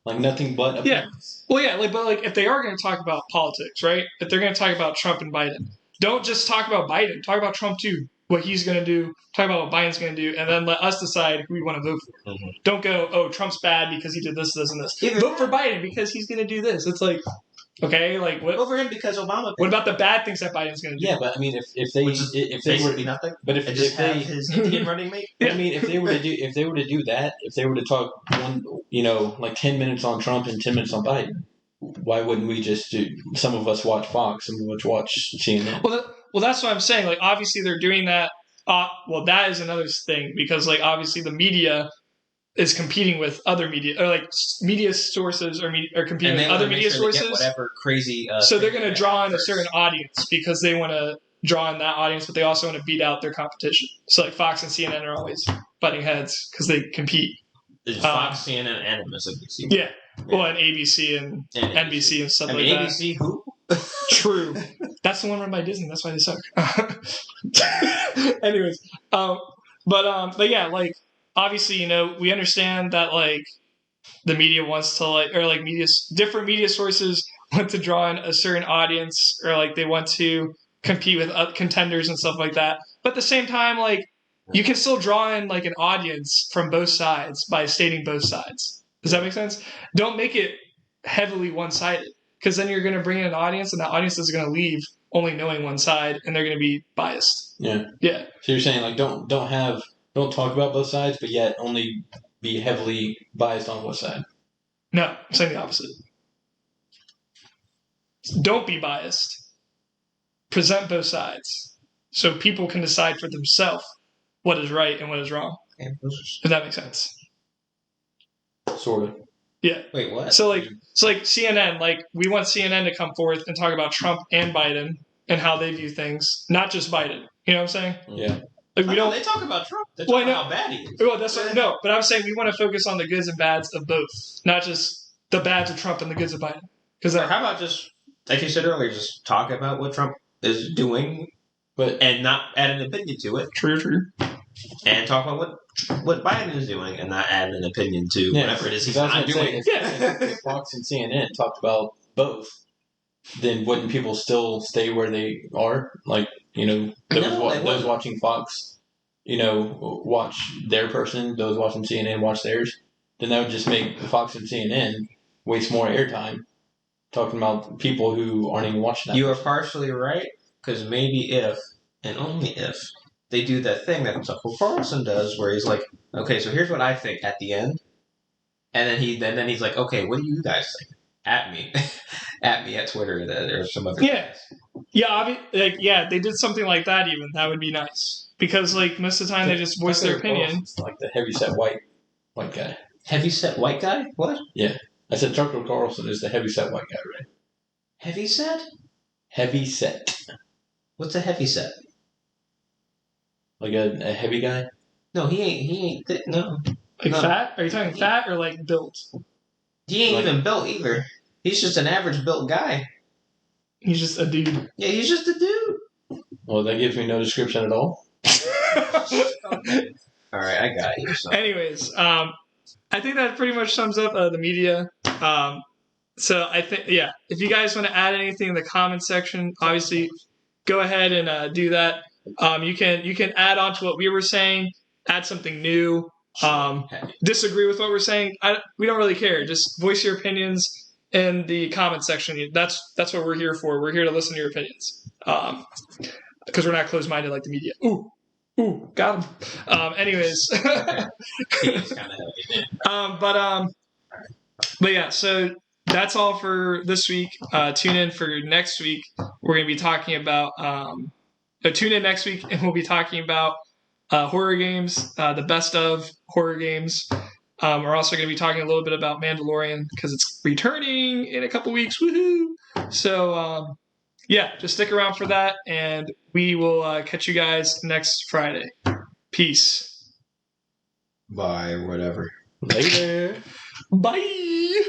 Like nothing but opinions. Well, yeah, but if they are going to talk about politics, right? If they're going to talk about Trump and Biden, don't just talk about Biden. Talk about Trump too. What he's going to do, talk about what Biden's going to do, and then let us decide who we want to vote for. Mm-hmm. Don't go, oh, Trump's bad because he did this, this, and this. Vote for Biden because he's going to do this. It's like, okay, like what? Vote for him because Obama. What about the bad things that Biden's going to do? Yeah, but I mean, if they were to nothing, but if they his Indian running mate. Yeah. I mean, if they were to do that, if they were to talk like 10 minutes on Trump and 10 minutes on Biden, why wouldn't we just do? Some of us watch Fox, some of us watch CNN. Well, that's what I'm saying. Like, obviously, they're doing that. Well, that is another thing because, like, obviously, the media is competing with other media, or like media sources are competing with other media sources. Whatever crazy. So they're going to draw in a certain audience because they want to draw in that audience, but they also want to beat out their competition. So, like, Fox and CNN are always butting heads because they compete. It's Fox, CNN, and MSNBC. Yeah. Well, and ABC and NBC and stuff like that. ABC who? True. That's the one run by Disney. That's why they suck. Anyways, but yeah, like obviously, we understand that like the media wants to different media sources want to draw in a certain audience, or like they want to compete with contenders and stuff like that. But at the same time, like you can still draw in like an audience from both sides by stating both sides. Does that make sense? Don't make it heavily one-sided. Because then you're going to bring in an audience, and that audience is going to leave only knowing one side, and they're going to be biased. Yeah. Yeah. So you're saying like don't talk about both sides, but yet only be heavily biased on one side. No, I'm saying the opposite. Don't be biased. Present both sides, so people can decide for themselves what is right and what is wrong. If that makes sense. Sort of. Yeah. Wait, what? So CNN, like we want CNN to come forth and talk about Trump and Biden and how they view things, not just Biden. You know what I'm saying? Yeah. Like we don't. They talk about Trump. They talk about how bad he is. Well, no, but I'm saying we want to focus on the goods and bads of both, not just the bads of Trump and the goods of Biden. Because how about just, like you said earlier, just talk about what Trump is doing, and not add an opinion to it. True. And talk about what Biden is doing, and not add an opinion to whatever it is he's not doing. If Fox and CNN talked about both, then wouldn't people still stay where they are? Like, those watching Fox, watch their person. Those watching CNN watch theirs. Then that would just make Fox and CNN waste more airtime talking about people who aren't even watching that. You are partially right, because maybe if, and only if, they do that thing that Tucker Carlson does, where he's like, "Okay, so here's what I think at the end," and then he's like, "Okay, what do you guys think?" At me, at Twitter or some other. Yeah, yeah, they did something like that. Even that would be nice because like most of the time they just voice their opinion. It's like the heavyset white guy. Heavyset white guy? What? Yeah, I said Tucker Carlson is the heavyset white guy, right? Heavyset? Heavyset. What's a heavy set? Like a heavy guy? No, he ain't. No. Like No. fat? Are you talking fat or like built? He ain't even built either. He's just an average built guy. He's just a dude. Yeah, he's just a dude. Well, that gives me no description at all. Okay. All right, I got you. So. Anyways, I think that pretty much sums up the media. So I think, yeah, if you guys want to add anything in the comment section, obviously go ahead and do that. You can add on to what we were saying, add something new, disagree with what we're saying. We don't really care. Just voice your opinions in the comment section. That's what we're here for. We're here to listen to your opinions. Because we're not closed-minded like the media. Ooh, got him. Anyways. But yeah, so that's all for this week. Tune in for next week. We're going to be talking about... tune in next week, and we'll be talking about horror games, the best of horror games. We're also going to be talking a little bit about Mandalorian, because it's returning in a couple weeks. Woohoo! So, yeah, just stick around for that, and we will catch you guys next Friday. Peace. Bye, or whatever. Later. Bye!